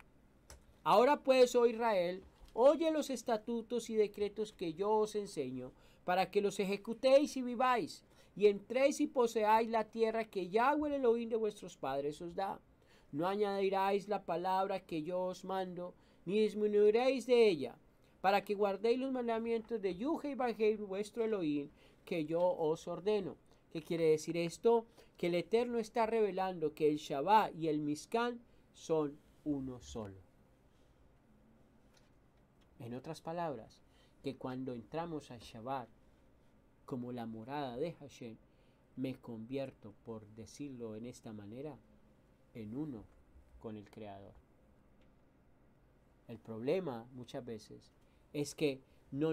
ahora pues, oh Israel, oye los estatutos y decretos que yo os enseño, para que los ejecutéis y viváis, y entréis y poseáis la tierra que Yahweh el Elohim de vuestros padres os da. No añadiráis la palabra que yo os mando, ni disminuiréis de ella, para que guardéis los mandamientos de Yuhei Bajei vuestro Elohim, que yo os ordeno. ¿Qué quiere decir esto? Que el Eterno está revelando que el Shabbat y el Mizkan son uno solo. En otras palabras, que cuando entramos al Shabbat como la morada de Hashem, me convierto, por decirlo en esta manera, en uno con el Creador. El problema muchas veces es que no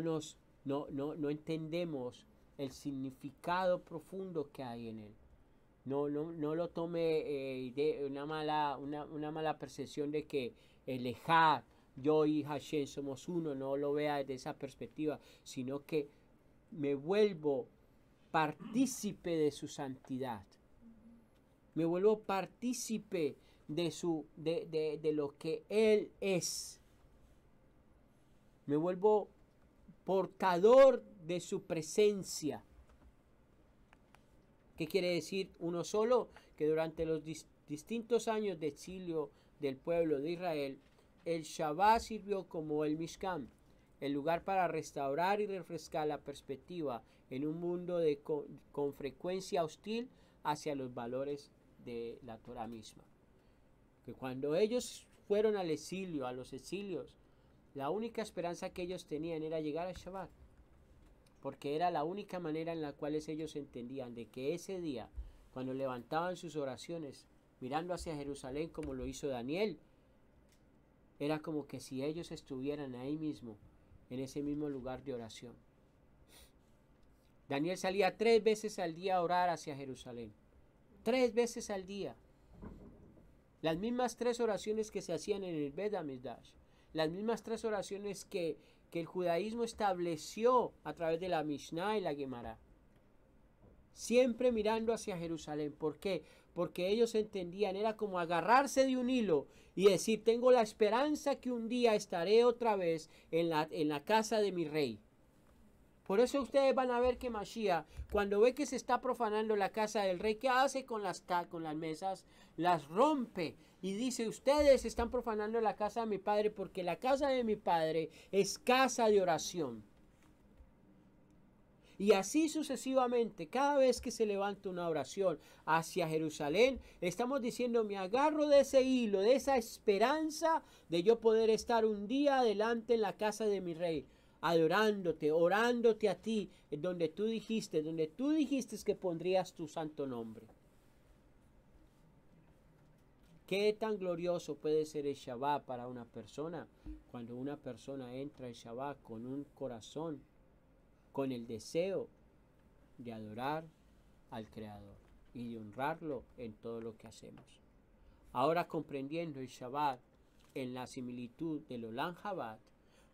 entendemos el significado profundo que hay en él. No lo tome de una mala percepción de que el Ejad, yo y Hashem somos uno, no lo vea desde esa perspectiva, sino que me vuelvo partícipe de su santidad. Me vuelvo partícipe de lo que Él es. Me vuelvo portador de su presencia. ¿Qué quiere decir uno solo? Que durante los distintos años de exilio del pueblo de Israel, el Shabbat sirvió como el Mishkan, el lugar para restaurar y refrescar la perspectiva en un mundo con frecuencia hostil hacia los valores de la Torah misma. Que cuando ellos fueron al exilio, a los exilios, la única esperanza que ellos tenían era llegar al Shabbat, porque era la única manera en la cual ellos entendían de que ese día, cuando levantaban sus oraciones, mirando hacia Jerusalén como lo hizo Daniel, era como que si ellos estuvieran ahí mismo, en ese mismo lugar de oración. Daniel salía 3 veces al día a orar hacia Jerusalén. 3 veces al día. Las mismas 3 oraciones que se hacían en el Bet HaMikdash. Las mismas 3 oraciones que el judaísmo estableció a través de la Mishnah y la Gemara. Siempre mirando hacia Jerusalén. ¿Por qué? Porque ellos entendían, era como agarrarse de un hilo y decir, tengo la esperanza que un día estaré otra vez en la casa de mi rey. Por eso ustedes van a ver que Mashiach, cuando ve que se está profanando la casa del rey, ¿qué hace con las mesas? Las rompe y dice, ustedes están profanando la casa de mi padre porque la casa de mi padre es casa de oración. Y así sucesivamente, cada vez que se levanta una oración hacia Jerusalén, estamos diciendo, me agarro de ese hilo, de esa esperanza de yo poder estar un día adelante en la casa de mi rey, adorándote, orándote a ti, donde tú dijiste que pondrías tu santo nombre. ¿Qué tan glorioso puede ser el Shabbat para una persona? Cuando una persona entra al Shabbat con un corazón, con el deseo de adorar al Creador y de honrarlo en todo lo que hacemos. Ahora, comprendiendo el Shabbat en la similitud del Olam Jabbat,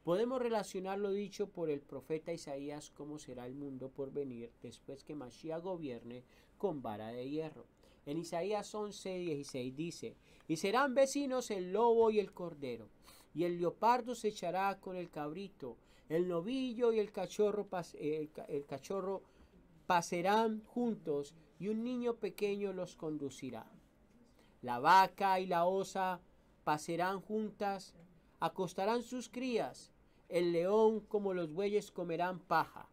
podemos relacionar lo dicho por el profeta Isaías cómo será el mundo por venir después que Mashiach gobierne con vara de hierro. En Isaías 11:16 dice, y serán vecinos el lobo y el cordero, y el leopardo se echará con el cabrito, el novillo y el cachorro pasarán juntos, y un niño pequeño los conducirá. La vaca y la osa pasarán juntas, acostarán sus crías, el león como los bueyes comerán paja.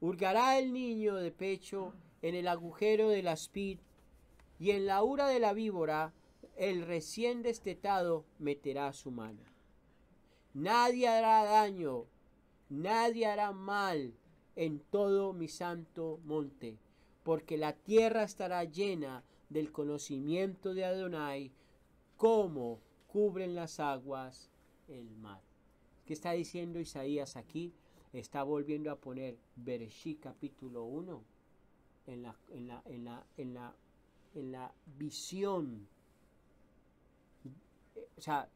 Hurgará el niño de pecho en el agujero del aspid, y en la ura de la víbora el recién destetado meterá su mano. Nadie hará daño, nadie hará mal en todo mi santo monte, porque la tierra estará llena del conocimiento de Adonai, como cubren las aguas el mar. ¿Qué está diciendo Isaías aquí? Está volviendo a poner Bereshit capítulo 1 en la visión. O sea,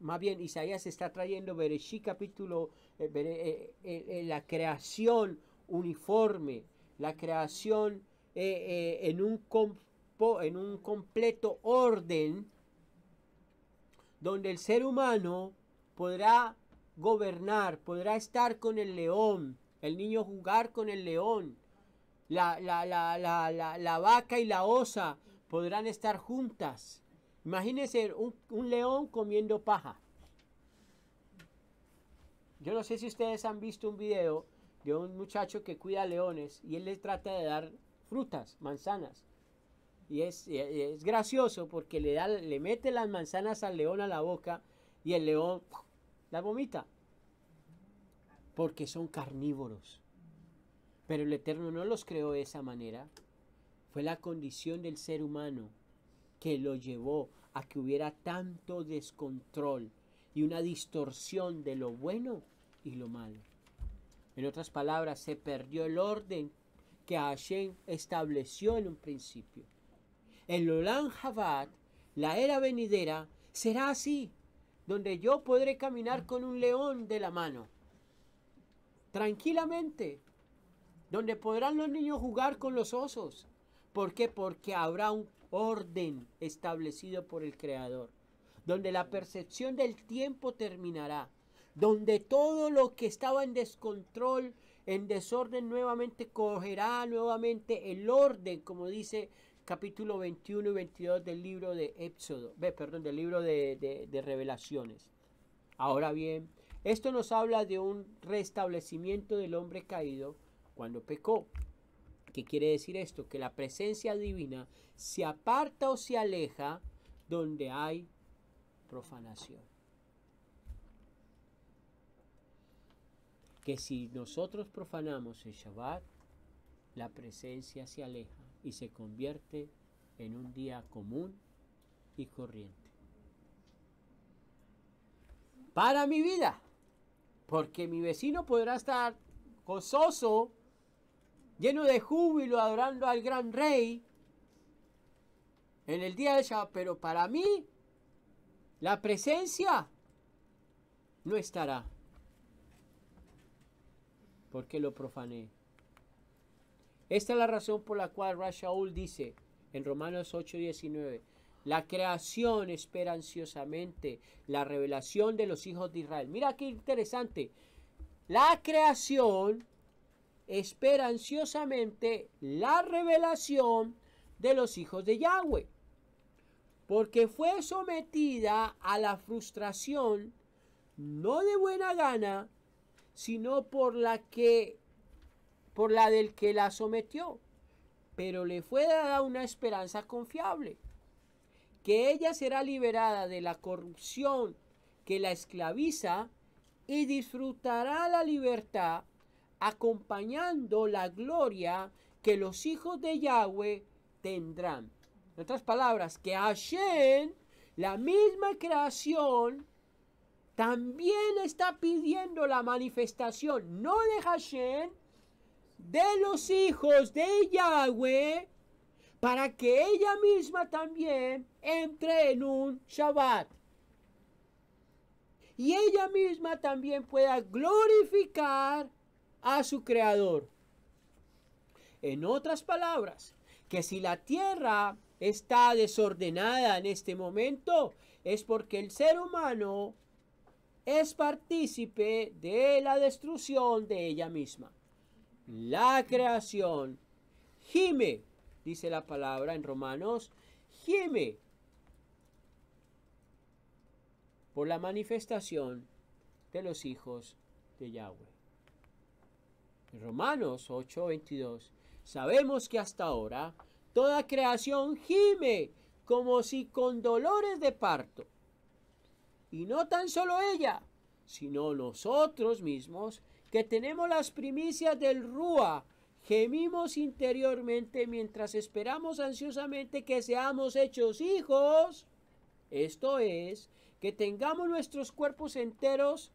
más bien Isaías está trayendo Bereshit capítulo, la creación uniforme, la creación en un completo orden, donde el ser humano podrá gobernar, podrá estar con el león, el niño jugar con el león, la vaca y la osa podrán estar juntas. Imagínense un león comiendo paja. Yo no sé si ustedes han visto un video de un muchacho que cuida leones y él les trata de dar frutas, manzanas. Y es gracioso porque le mete las manzanas al león a la boca y el león las vomita. Porque son carnívoros. Pero el Eterno no los creó de esa manera. Fue la condición del ser humano que lo llevó a que hubiera tanto descontrol y una distorsión de lo bueno y lo malo. En otras palabras, se perdió el orden que Hashem estableció en un principio. El Olam Jabbat, la era venidera, será así, donde yo podré caminar con un león de la mano, tranquilamente, donde podrán los niños jugar con los osos. ¿Por qué? Porque habrá un orden establecido por el Creador, donde la percepción del tiempo terminará, donde todo lo que estaba en descontrol, en desorden, nuevamente cogerá nuevamente el orden, como dice capítulo 21 y 22 del libro de Éxodo, perdón, del libro de Revelaciones. Ahora bien, esto nos habla de un restablecimiento del hombre caído cuando pecó. ¿Qué quiere decir esto? Que la presencia divina se aparta o se aleja donde hay profanación. Que si nosotros profanamos el Shabbat, la presencia se aleja y se convierte en un día común y corriente. Para mi vida, porque mi vecino podrá estar gozoso, lleno de júbilo, adorando al gran rey en el día del Shabbat, pero para mí la presencia no estará, porque lo profané. Esta es la razón por la cual Rav Shaul dice en Romanos 8:19, la creación espera ansiosamente la revelación de los hijos de Israel. Mira qué interesante. La creación espera ansiosamente la revelación de los hijos de Yahweh, porque fue sometida a la frustración, no de buena gana, sino por la del que la sometió, pero le fue dada una esperanza confiable, que ella será liberada de la corrupción que la esclaviza y disfrutará la libertad acompañando la gloria que los hijos de Yahweh tendrán. En otras palabras, que Hashem, la misma creación, también está pidiendo la manifestación, no de Hashem, de los hijos de Yahweh, para que ella misma también entre en un Shabbat. Y ella misma también pueda glorificar a su Creador. En otras palabras, que si la tierra está desordenada en este momento, es porque el ser humano es partícipe de la destrucción de ella misma. La creación gime, dice la palabra en Romanos, gime por la manifestación de los hijos de Yahweh. En Romanos 8:22, sabemos que hasta ahora toda creación gime como si con dolores de parto. Y no tan solo ella, sino nosotros mismos, que tenemos las primicias del Rúa, gemimos interiormente mientras esperamos ansiosamente que seamos hechos hijos. Esto es, que tengamos nuestros cuerpos enteros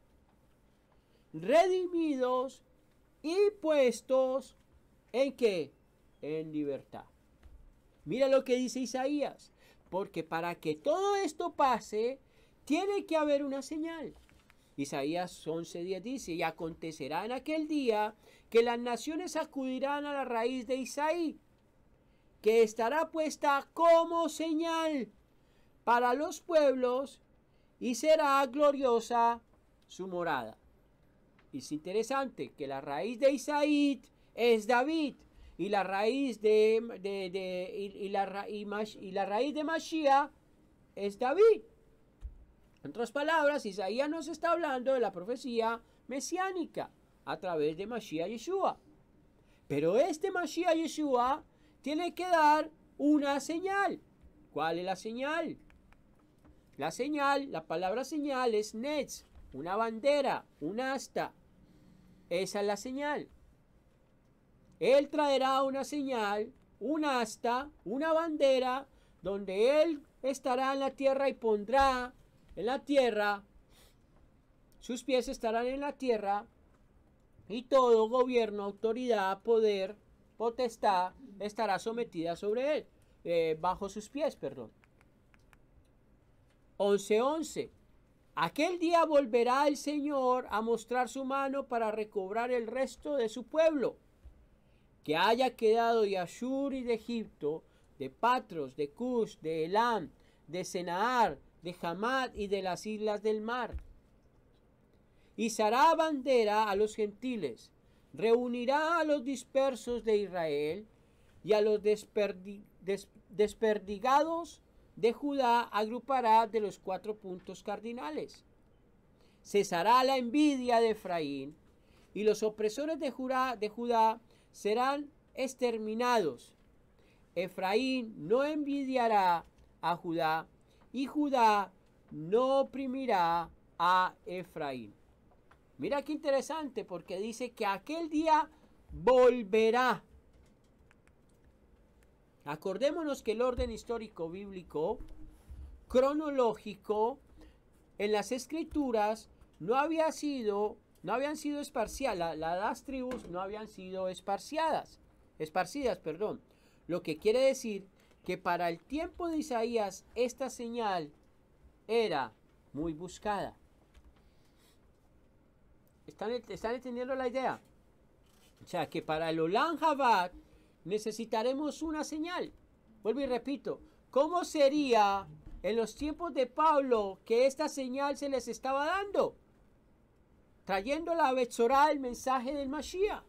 redimidos y puestos ¿en qué? En libertad. Mira lo que dice Isaías, porque para que todo esto pase, tiene que haber una señal. Isaías 11:10 dice, y acontecerá en aquel día que las naciones acudirán a la raíz de Isaí, que estará puesta como señal para los pueblos y será gloriosa su morada. Y es interesante que la raíz de Isaí es David y la raíz de Mashiach es David. En otras palabras, Isaías nos está hablando de la profecía mesiánica a través de Mashiach Yeshua. Pero este Mashiach Yeshua tiene que dar una señal. ¿Cuál es la señal? La señal, la palabra señal es netz, una bandera, un asta. Esa es la señal. Él traerá una señal, un asta, una bandera, donde Él estará en la tierra y pondrá en la tierra, sus pies estarán en la tierra, y todo gobierno, autoridad, poder, potestad, estará sometida sobre él, bajo sus pies, perdón. 11:11. Aquel día volverá el Señor a mostrar su mano para recobrar el resto de su pueblo, que haya quedado de Ashur y de Egipto, de Patros, de Cush, de Elam, de Senaar, de Hamad y de las islas del mar. izará bandera a los gentiles, reunirá a los dispersos de Israel y a los desperdigados de Judá agrupará de los 4 puntos cardinales. Cesará la envidia de Efraín y los opresores de Judá serán exterminados. Efraín no envidiará a Judá y Judá no oprimirá a Efraín. Mira qué interesante, porque dice que aquel día volverá. Acordémonos que el orden histórico bíblico, cronológico, en las escrituras no habían sido esparcidas, las tribus no habían sido esparcidas, perdón. Lo que quiere decir que para el tiempo de Isaías esta señal era muy buscada. ¿Están entendiendo la idea? O sea, que para el Olam Jabbat necesitaremos una señal. Vuelvo y repito, ¿cómo sería en los tiempos de Pablo que esta señal se les estaba dando? Trayendo la Betzorá, el mensaje del Mashiach.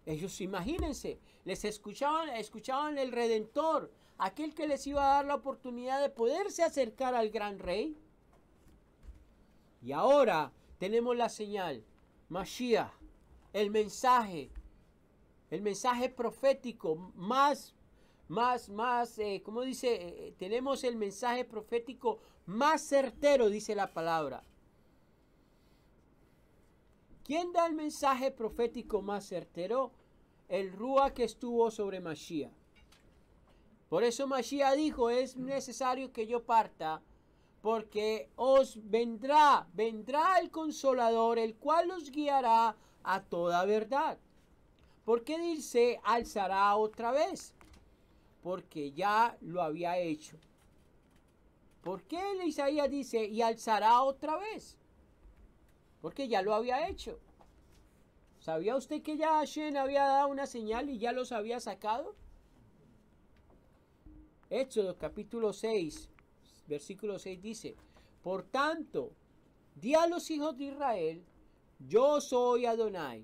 Ellos, imagínense, les escuchaban el Redentor, aquel que les iba a dar la oportunidad de poderse acercar al gran rey. Y ahora tenemos la señal, Mashiach, el mensaje profético ¿cómo dice? Tenemos el mensaje profético más certero, dice la palabra. ¿Quién da el mensaje profético más certero? El Ruach que estuvo sobre Mashiach. Por eso Mashiach dijo, es necesario que yo parta, porque vendrá el Consolador, el cual os guiará a toda verdad. ¿Por qué dice alzará otra vez? Porque ya lo había hecho. ¿Por qué Isaías dice y alzará otra vez? Porque ya lo había hecho. ¿Sabía usted que ya Hashem había dado una señal y ya los había sacado? Éxodo capítulo 6, versículo 6 dice, por tanto, di a los hijos de Israel, yo soy Adonai,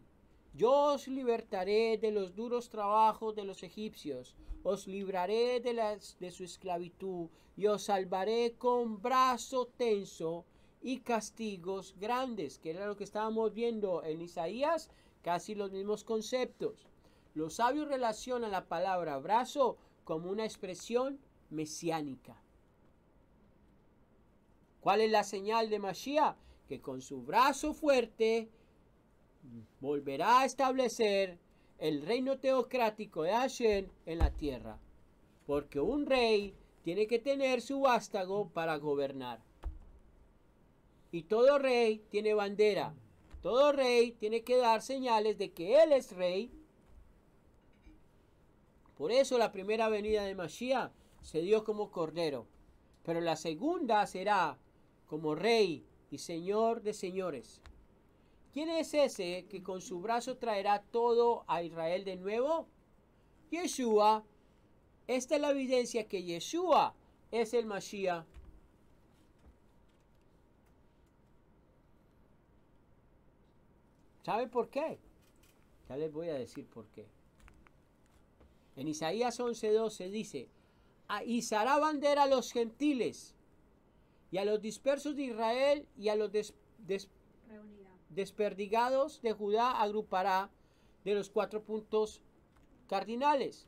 yo os libertaré de los duros trabajos de los egipcios, os libraré de su esclavitud y os salvaré con brazo tenso y castigos grandes, que era lo que estábamos viendo en Isaías, casi los mismos conceptos. Los sabios relacionan la palabra brazo como una expresión mesiánica. ¿Cuál es la señal de Mashiach? Que con su brazo fuerte volverá a establecer el reino teocrático de Hashem en la tierra. Porque un rey tiene que tener su vástago para gobernar. Y todo rey tiene bandera. Todo rey tiene que dar señales de que él es rey. Por eso la primera venida de Mashiach se dio como cordero. Pero la segunda será como rey y señor de señores. ¿Quién es ese que con su brazo traerá todo a Israel de nuevo? Yeshua. Esta es la evidencia que Yeshua es el Mashiach. ¿Sabe por qué? Ya les voy a decir por qué. En Isaías 11:12 dice, izará bandera a los gentiles y a los dispersos de Israel y a los desperdigados de Judá agrupará de los 4 puntos cardinales.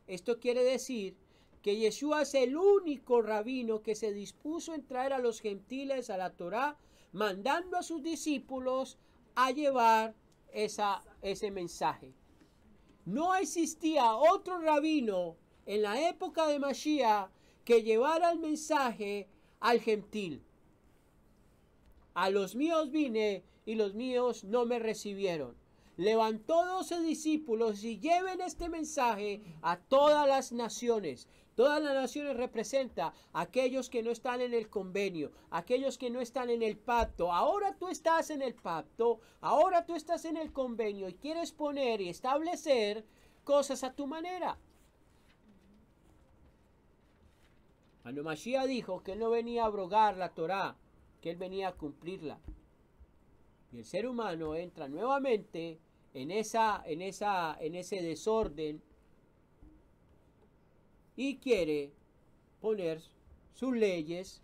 Esto quiere decir que Yeshua es el único rabino que se dispuso en traer a los gentiles a la Torá, mandando a sus discípulos a llevar ese mensaje. No existía otro rabino en la época de Mashiach que llevara el mensaje al gentil. A los míos vine y los míos no me recibieron. Levantó 12 discípulos y lleven este mensaje a todas las naciones. Todas las naciones representa a aquellos que no están en el convenio, aquellos que no están en el pacto. Ahora tú estás en el pacto, ahora tú estás en el convenio y quieres poner y establecer cosas a tu manera. Cuando Mashiach dijo que él no venía a abrogar la Torá, que él venía a cumplirla. Y el ser humano entra nuevamente en ese desorden y quiere poner sus leyes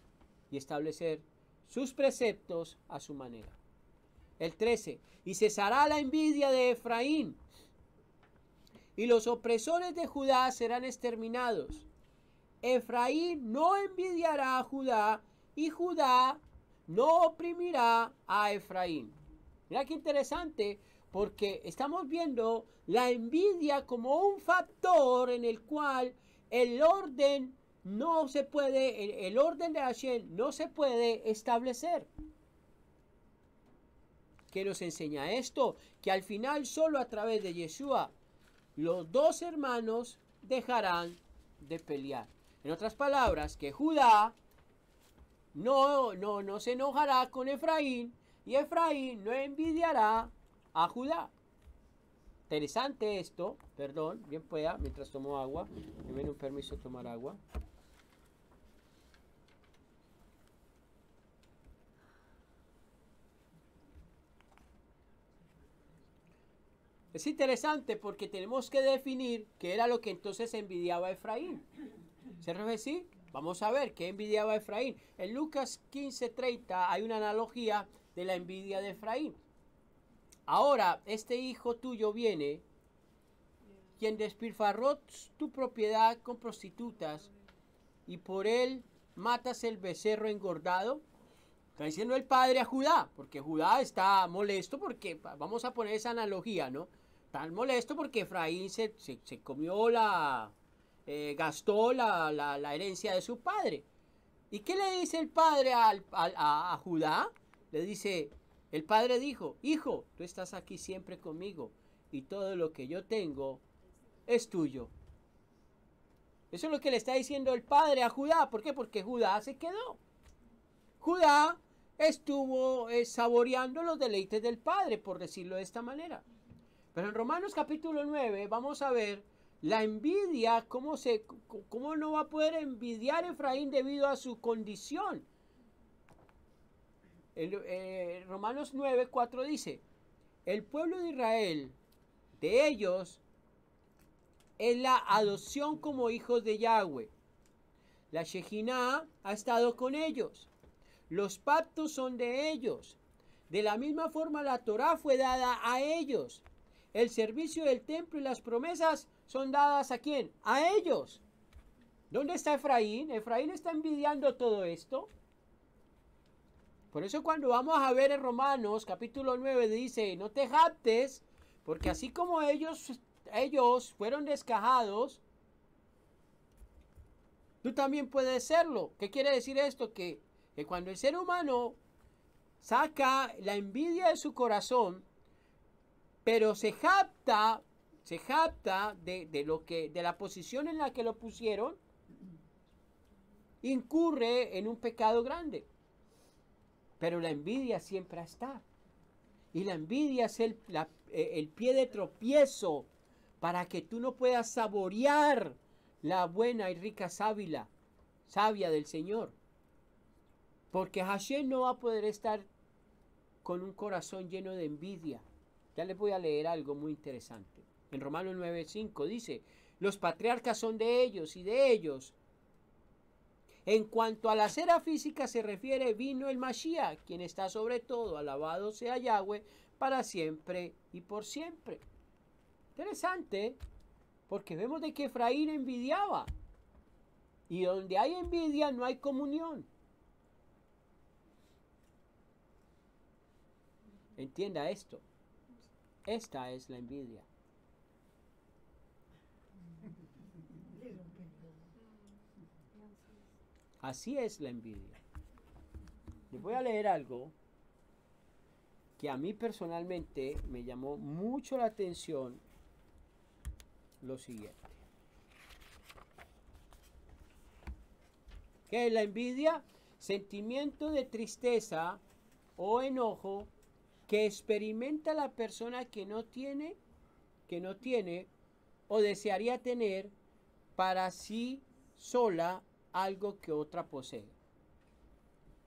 y establecer sus preceptos a su manera. El 13. Y cesará la envidia de Efraín, y los opresores de Judá serán exterminados. Efraín no envidiará a Judá, y Judá no oprimirá a Efraín. Mira qué interesante, porque estamos viendo la envidia como un factor en el cual el orden no se puede, el orden de Hashem no se puede establecer. ¿Qué nos enseña esto? Que al final solo a través de Yeshua los dos hermanos dejarán de pelear. En otras palabras, que Judá no se enojará con Efraín y Efraín no envidiará a Judá. Interesante esto, perdón, bien pueda, mientras tomo agua, me viene un permiso de tomar agua. Es interesante porque tenemos que definir qué era lo que entonces envidiaba Efraín. ¿Se sí? Vamos a ver qué envidiaba Efraín. En Lucas 15:30 hay una analogía de la envidia de Efraín. Ahora, este hijo tuyo viene, quien despilfarró tu propiedad con prostitutas, y por él matas el becerro engordado. Está diciendo el padre a Judá, porque Judá está molesto porque, vamos a poner esa analogía, ¿no? Tan molesto porque Efraín se comió gastó la herencia de su padre. ¿Y qué le dice el padre a Judá? Le dice, el padre dijo, hijo, tú estás aquí siempre conmigo y todo lo que yo tengo es tuyo. Eso es lo que le está diciendo el padre a Judá. ¿Por qué? Porque Judá se quedó. Judá estuvo saboreando los deleites del padre, por decirlo de esta manera. Pero en Romanos capítulo 9 vamos a ver la envidia, cómo no va a poder envidiar Efraín debido a su condición. Romanos 9:4 dice, el pueblo de Israel, de ellos, es la adopción como hijos de Yahweh. La Shejinah ha estado con ellos. Los pactos son de ellos. De la misma forma la Torá fue dada a ellos. El servicio del templo y las promesas son dadas ¿a quién? A ellos. ¿Dónde está Efraín? Efraín está envidiando todo esto. Por eso cuando vamos a ver en Romanos capítulo 9 dice, no te jactes, porque así como ellos fueron descajados, tú también puedes serlo. ¿Qué quiere decir esto? Que cuando el ser humano saca la envidia de su corazón, pero se jacta de la posición en la que lo pusieron, incurre en un pecado grande. Pero la envidia siempre está. Y la envidia es el pie de tropiezo para que tú no puedas saborear la buena y rica savia del Señor. Porque Hashem no va a poder estar con un corazón lleno de envidia. Ya les voy a leer algo muy interesante. En Romanos 9:5 dice, los patriarcas son de ellos y de ellos. En cuanto a la cera física se refiere, vino el Mashiach, quien está sobre todo, alabado sea Yahweh, para siempre y por siempre. Interesante, porque vemos de que Efraín envidiaba. Y donde hay envidia no hay comunión. Entienda esto. Esta es la envidia. Así es la envidia. Les voy a leer algo que a mí personalmente me llamó mucho la atención. Lo siguiente. ¿Qué es la envidia? Sentimiento de tristeza o enojo que experimenta la persona que no tiene o desearía tener para sí sola algo que otra posee.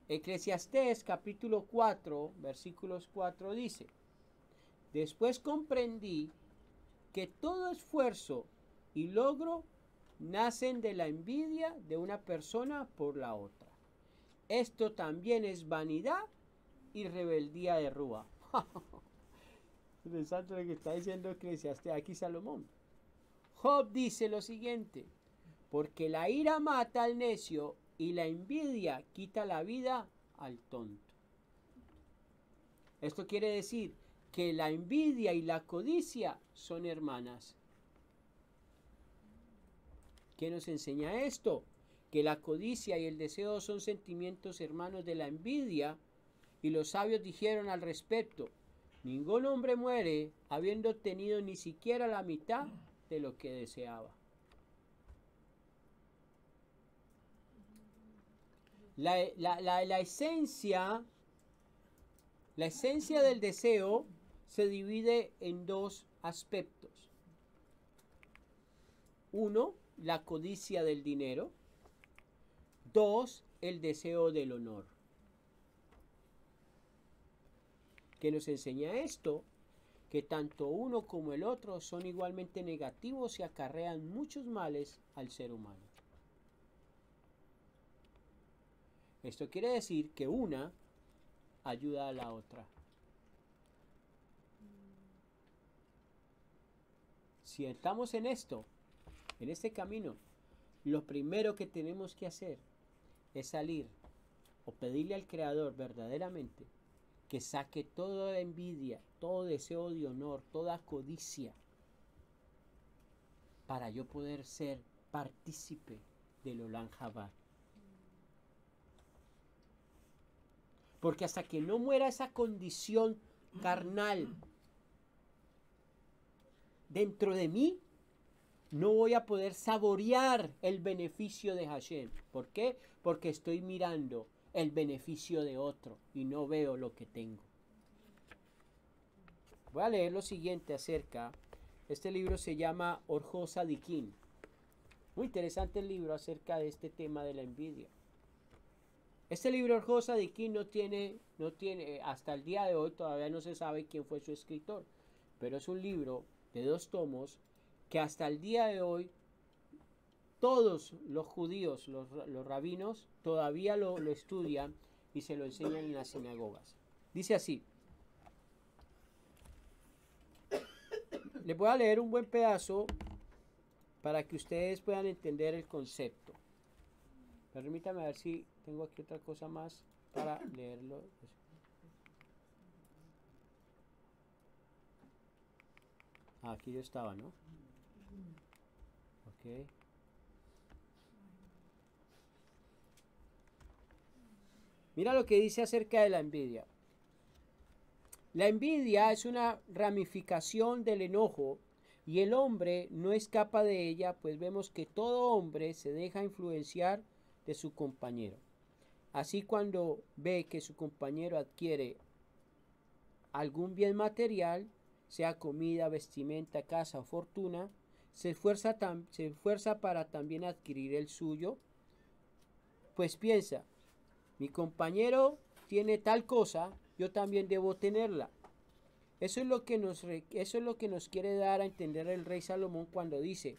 Eclesiastés capítulo 4, versículos 4 dice: después comprendí que todo esfuerzo y logro nacen de la envidia de una persona por la otra. Esto también es vanidad y rebeldía de Rúa. Interesante lo que está diciendo Eclesiastés aquí Salomón. Job dice lo siguiente: porque la ira mata al necio y la envidia quita la vida al tonto. Esto quiere decir que la envidia y la codicia son hermanas. ¿Qué nos enseña esto? Que la codicia y el deseo son sentimientos hermanos de la envidia, y los sabios dijeron al respecto: ningún hombre muere habiendo tenido ni siquiera la mitad de lo que deseaba. La esencia del deseo se divide en dos aspectos. Uno, la codicia del dinero. Dos, el deseo del honor. ¿Qué nos enseña esto? Que tanto uno como el otro son igualmente negativos y acarrean muchos males al ser humano. Esto quiere decir que una ayuda a la otra. Si estamos en esto, en este camino, lo primero que tenemos que hacer es salir o pedirle al Creador verdaderamente que saque toda envidia, todo deseo de honor, toda codicia, para yo poder ser partícipe del Olam Jabá. Porque hasta que no muera esa condición carnal dentro de mí, no voy a poder saborear el beneficio de Hashem. ¿Por qué? Porque estoy mirando el beneficio de otro y no veo lo que tengo. Voy a leer lo siguiente acerca. Este libro se llama Orjos Tzadikim. Muy interesante el libro acerca de este tema de la envidia. Este libro Orjos Tzadikim no tiene, hasta el día de hoy todavía no se sabe quién fue su escritor, pero es un libro de 2 tomos que hasta el día de hoy todos los judíos, los rabinos, todavía lo estudian y se lo enseñan en las sinagogas. Dice así. Les voy a leer un buen pedazo para que ustedes puedan entender el concepto. Permítame a ver si tengo aquí otra cosa más para leerlo. Aquí yo estaba, ¿no? Ok. Mira lo que dice acerca de la envidia. La envidia es una ramificación del enojo y el hombre no escapa de ella, pues vemos que todo hombre se deja influenciar de su compañero. Así, cuando ve que su compañero adquiere algún bien material, sea comida, vestimenta, casa o fortuna, se esfuerza para también adquirir el suyo, pues piensa: mi compañero tiene tal cosa, yo también debo tenerla. Eso es lo que nos quiere dar a entender el rey Salomón cuando dice: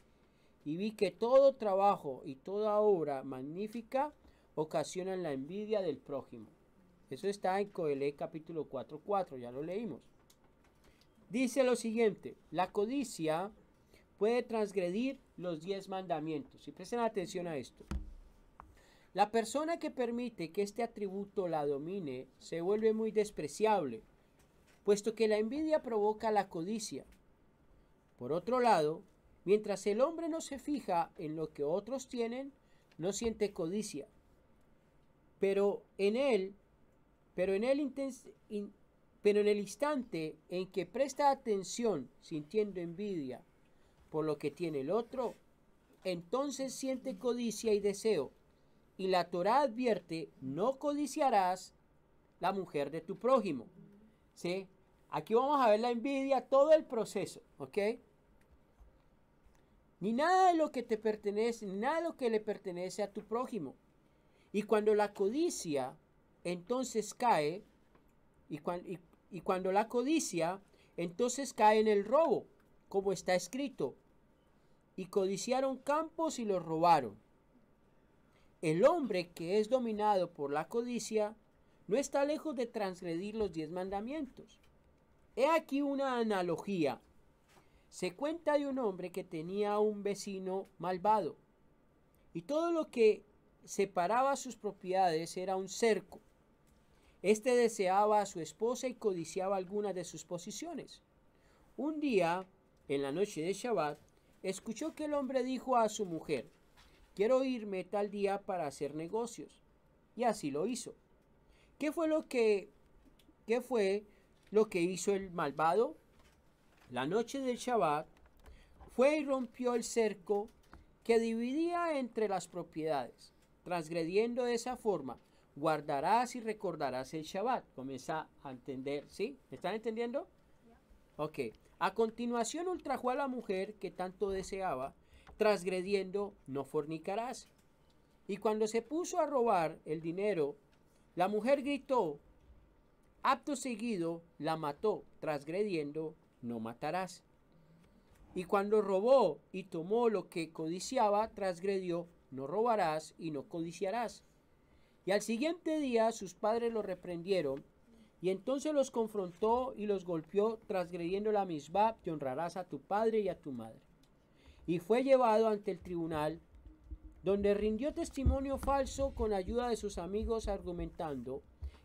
y vi que todo trabajo y toda obra magnífica ocasionan la envidia del prójimo. Eso está en Coelé capítulo 4:4, ya lo leímos. Dice lo siguiente: la codicia puede transgredir los 10 mandamientos. Y presten atención a esto. La persona que permite que este atributo la domine se vuelve muy despreciable, puesto que la envidia provoca la codicia. Por otro lado, mientras el hombre no se fija en lo que otros tienen, no siente codicia. Pero en el instante en que presta atención sintiendo envidia por lo que tiene el otro, entonces siente codicia y deseo. Y la Torá advierte: no codiciarás la mujer de tu prójimo. ¿Sí? Aquí vamos a ver la envidia, todo el proceso, ¿ok? Ni nada de lo que te pertenece, ni nada de lo que le pertenece a tu prójimo. Y cuando la codicia entonces cae, y cuando la codicia, entonces cae en el robo, como está escrito, y codiciaron campos y los robaron. El hombre que es dominado por la codicia no está lejos de transgredir los 10 mandamientos. He aquí una analogía. Se cuenta de un hombre que tenía un vecino malvado, y todo lo que separaba sus propiedades era un cerco. Este deseaba a su esposa y codiciaba algunas de sus posesiones. Un día, en la noche de Shabbat, escuchó que el hombre dijo a su mujer: quiero irme tal día para hacer negocios. Y así lo hizo. ¿Qué fue lo que hizo el malvado? La noche del Shabbat fue y rompió el cerco que dividía entre las propiedades. Transgrediendo de esa forma, guardarás y recordarás el Shabbat. Comienza a entender, ¿sí? ¿Me están entendiendo? Ok. A continuación ultrajó a la mujer que tanto deseaba, transgrediendo, no fornicarás. Y cuando se puso a robar el dinero, la mujer gritó, acto seguido la mató, transgrediendo, no matarás. Y cuando robó y tomó lo que codiciaba, transgredió, no robarás y no codiciarás. Y al siguiente día sus padres lo reprendieron, y entonces los confrontó y los golpeó, transgrediendo la misbah, que honrarás a tu padre y a tu madre. Y fue llevado ante el tribunal, donde rindió testimonio falso con ayuda de sus amigos, argumentando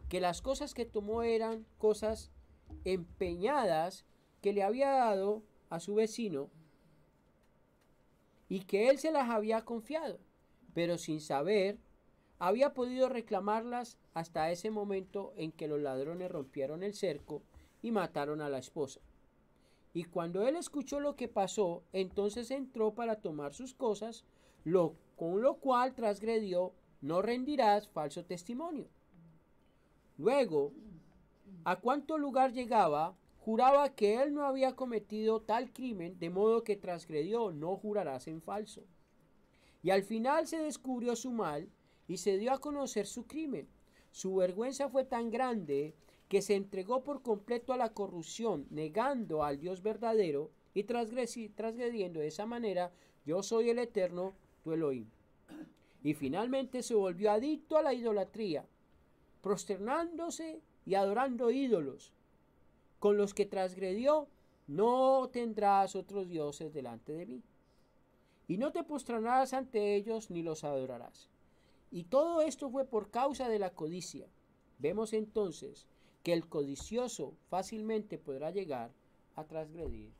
que las cosas que tomó eran cosas empeñadas que le había dado a su vecino y que él se las había confiado, pero sin saber había podido reclamarlas hasta ese momento en que los ladrones rompieron el cerco y mataron a la esposa. Y cuando él escuchó lo que pasó, entonces entró para tomar sus cosas, con lo cual transgredió, no rendirás falso testimonio. Luego, a cuánto lugar llegaba, juraba que él no había cometido tal crimen, de modo que transgredió, no jurarás en falso. Y al final se descubrió su mal y se dio a conocer su crimen. Su vergüenza fue tan grande que se entregó por completo a la corrupción, negando al Dios verdadero y transgrediendo de esa manera, yo soy el Eterno, tu Elohim. Y finalmente se volvió adicto a la idolatría, prosternándose y adorando ídolos, con los que transgredió, no tendrás otros dioses delante de mí. Y no te postrarás ante ellos ni los adorarás. Y todo esto fue por causa de la codicia. Vemos entonces que el codicioso fácilmente podrá llegar a transgredir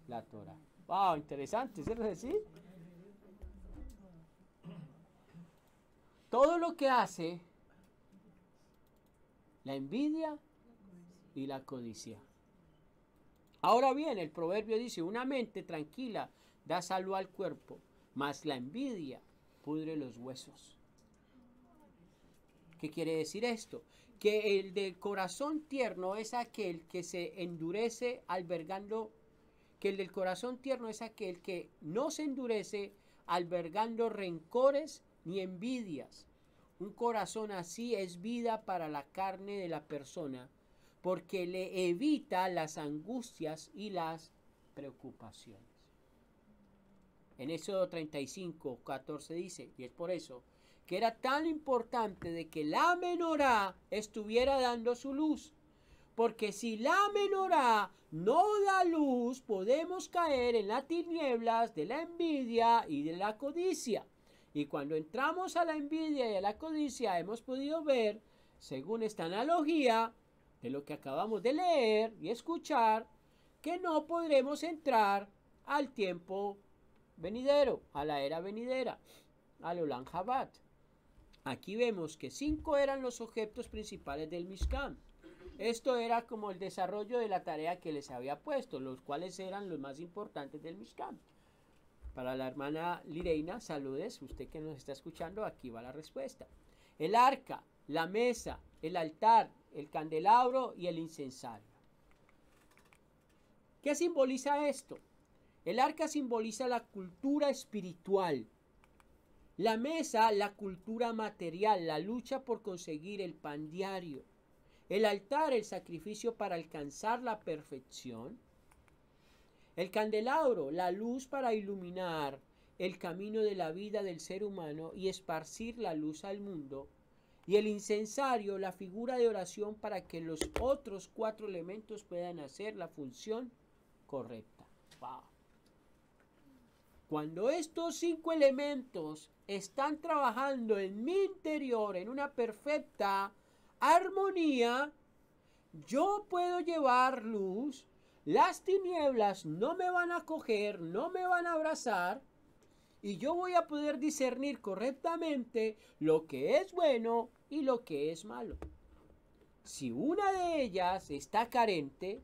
la Torah. ¡Wow! Interesante, ¿cierto? ¿Sí? Todo lo que hace la envidia y la codicia. Ahora bien, el proverbio dice, una mente tranquila da salud al cuerpo, mas la envidia pudre los huesos. ¿Qué quiere decir esto? Que el del corazón tierno es aquel que se endurece albergando, que el del corazón tierno es aquel que no se endurece albergando rencores ni envidias. Un corazón así es vida para la carne de la persona, porque le evita las angustias y las preocupaciones. En Éxodo 35, 14 dice, y es por eso que era tan importante de que la menorá estuviera dando su luz. Porque si la menorá no da luz, podemos caer en las tinieblas de la envidia y de la codicia. Y cuando entramos a la envidia y a la codicia, hemos podido ver, según esta analogía de lo que acabamos de leer y escuchar, que no podremos entrar al tiempo venidero, a la era venidera, al Olam Jabat. Aquí vemos que 5 eran los objetos principales del Mishkan. Esto era como el desarrollo de la tarea que les había puesto, los cuales eran los más importantes del Mishkan. Para la hermana Lireina, saludes, usted que nos está escuchando, aquí va la respuesta. El arca, la mesa, el altar, el candelabro y el incensario. ¿Qué simboliza esto? El arca simboliza la cultura espiritual. La mesa, la cultura material, la lucha por conseguir el pan diario. El altar, el sacrificio para alcanzar la perfección. El candelabro, la luz para iluminar el camino de la vida del ser humano y esparcir la luz al mundo. Y el incensario, la figura de oración para que los otros 4 elementos puedan hacer la función correcta. Wow. Cuando estos 5 elementos están trabajando en mi interior en una perfecta armonía, yo puedo llevar luz, las tinieblas no me van a coger, no me van a abrazar, y yo voy a poder discernir correctamente lo que es bueno y lo que es malo. Si una de ellas está carente,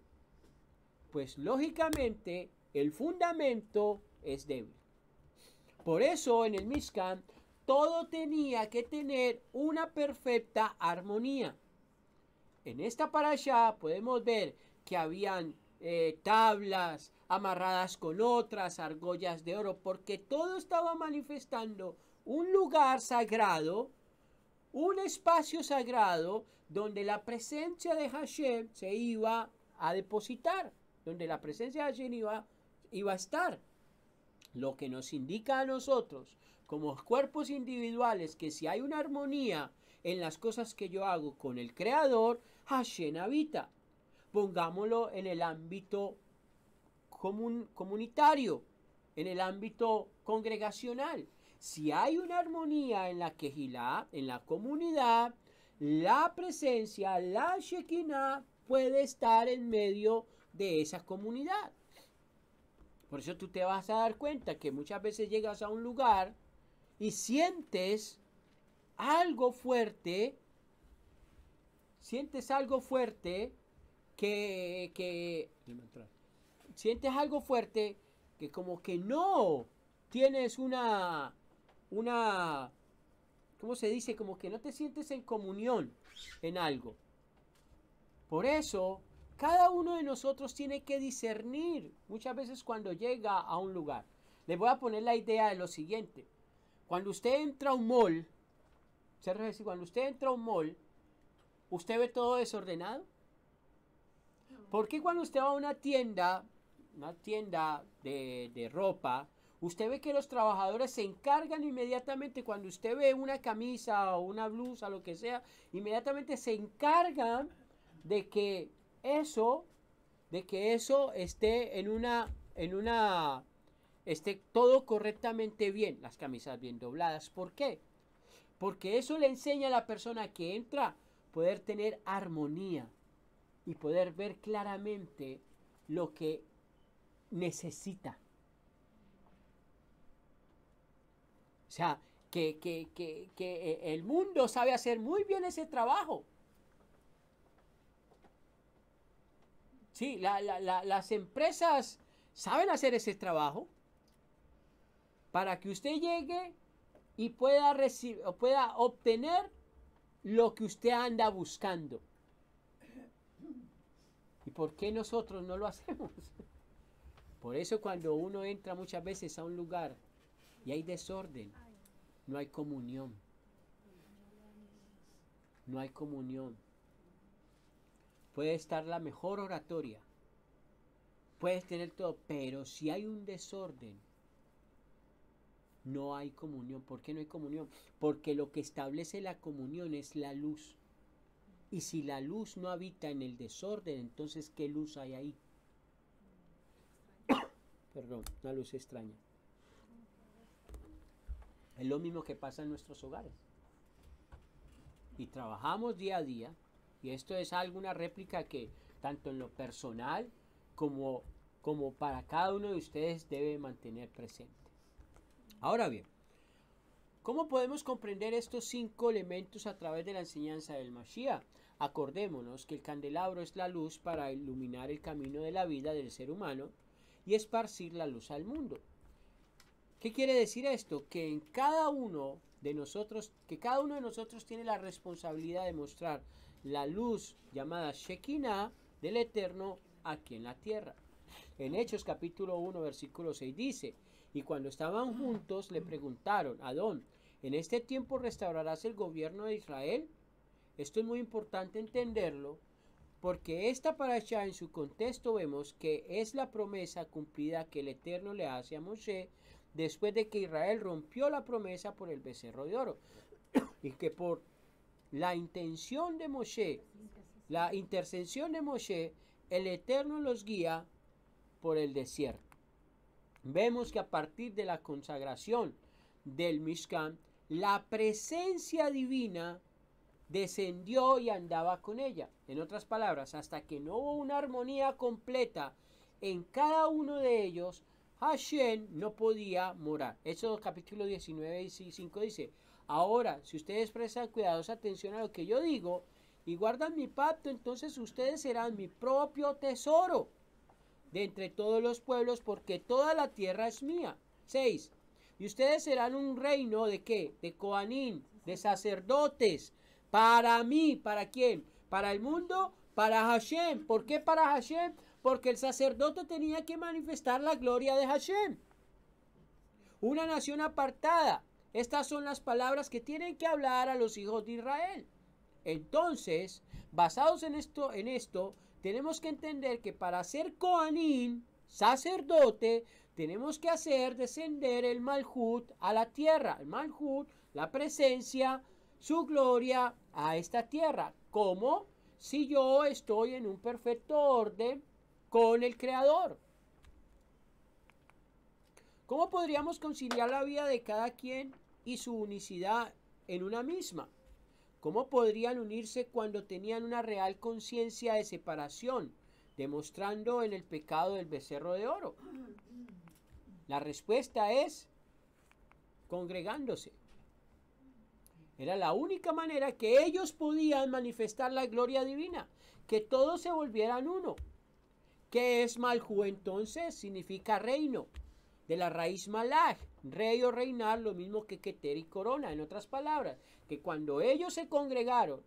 pues lógicamente el fundamento es débil. Por eso en el Mishkan todo tenía que tener una perfecta armonía. En esta parashá podemos ver que habían tablas amarradas con otras, argollas de oro, porque todo estaba manifestando un lugar sagrado, un espacio sagrado donde la presencia de Hashem se iba a depositar, donde la presencia de Hashem iba a estar. Lo que nos indica a nosotros, como cuerpos individuales, que si hay una armonía en las cosas que yo hago con el Creador, Hashem habita. Pongámoslo en el ámbito comunitario, en el ámbito congregacional. Si hay una armonía en la Kehilá, en la comunidad, la presencia, la Shekinah, puede estar en medio de esa comunidad. Por eso tú te vas a dar cuenta que muchas veces llegas a un lugar y sientes algo fuerte, sientes algo fuerte que como que no tienes una, ¿cómo se dice? Como que no te sientes en comunión en algo. Por eso, cada uno de nosotros tiene que discernir muchas veces cuando llega a un lugar. Les voy a poner la idea de lo siguiente. Cuando usted entra a un mall, cuando usted entra a un mall, ¿usted ve todo desordenado? ¿Por qué cuando usted va a una tienda de ropa, usted ve que los trabajadores se encargan inmediatamente cuando usted ve una camisa o una blusa, lo que sea, inmediatamente se encargan de que eso esté esté todo correctamente bien, las camisas bien dobladas? ¿Por qué? Porque eso le enseña a la persona que entra poder tener armonía y poder ver claramente lo que necesita. O sea, que el mundo sabe hacer muy bien ese trabajo. Sí, las empresas saben hacer ese trabajo para que usted llegue y pueda obtener lo que usted anda buscando. ¿Y por qué nosotros no lo hacemos? Por eso cuando uno entra muchas veces a un lugar y hay desorden, no hay comunión. No hay comunión. Puede estar la mejor oratoria, puedes tener todo, pero si hay un desorden, no hay comunión. ¿Por qué no hay comunión? Porque lo que establece la comunión es la luz. Y si la luz no habita en el desorden, entonces ¿qué luz hay ahí? Perdón, una luz extraña. Es lo mismo que pasa en nuestros hogares. Y trabajamos día a día, y esto es alguna réplica que tanto en lo personal como para cada uno de ustedes debe mantener presente. Ahora bien, ¿cómo podemos comprender estos 5 elementos a través de la enseñanza del Mashiach? Acordémonos que el candelabro es la luz para iluminar el camino de la vida del ser humano y esparcir la luz al mundo. ¿Qué quiere decir esto? Que cada uno de nosotros tiene la responsabilidad de mostrar la luz llamada Shekinah del Eterno aquí en la tierra. En Hechos capítulo 1 versículo 6 dice: y cuando estaban juntos le preguntaron: Adón, En este tiempo restaurarás el gobierno de Israel. Esto es muy importante entenderlo, porque esta parasha en su contexto vemos que es la promesa cumplida que el Eterno le hace a Moshe después de que Israel rompió la promesa por el becerro de oro. Y que por la intención de Moshe, la intercesión de Moshe, el Eterno los guía por el desierto. Vemos que a partir de la consagración del Mishkan, la presencia divina descendió y andaba con ella. En otras palabras, hasta que no hubo una armonía completa en cada uno de ellos, Hashem no podía morar. Éxodo capítulo 19 y 5 dice: ahora, si ustedes prestan cuidadosa atención a lo que yo digo y guardan mi pacto, entonces ustedes serán mi propio tesoro de entre todos los pueblos, porque toda la tierra es mía. 6. Y ustedes serán un reino de ¿qué? De Coanín, de sacerdotes, para mí. ¿Para quién? Para el mundo, para Hashem. ¿Por qué para Hashem? Porque el sacerdote tenía que manifestar la gloria de Hashem. Una nación apartada. Estas son las palabras que tienen que hablar a los hijos de Israel. Entonces, basados en esto, tenemos que entender que para ser Coanín, sacerdote, tenemos que hacer descender el Malhut a la tierra. El Malhut, la presencia, su gloria a esta tierra. ¿Cómo? Si yo estoy en un perfecto orden con el Creador. ¿Cómo podríamos conciliar la vida de cada quien y su unicidad en una misma? ¿Cómo podrían unirse cuando tenían una real conciencia de separación, demostrando en el pecado del becerro de oro? La respuesta es congregándose. Era la única manera que ellos podían manifestar la gloria divina, que todos se volvieran uno. ¿Qué es Malhú entonces? Significa reino, de la raíz malaj, rey o reinar, lo mismo que keter y corona. En otras palabras, que cuando ellos se congregaron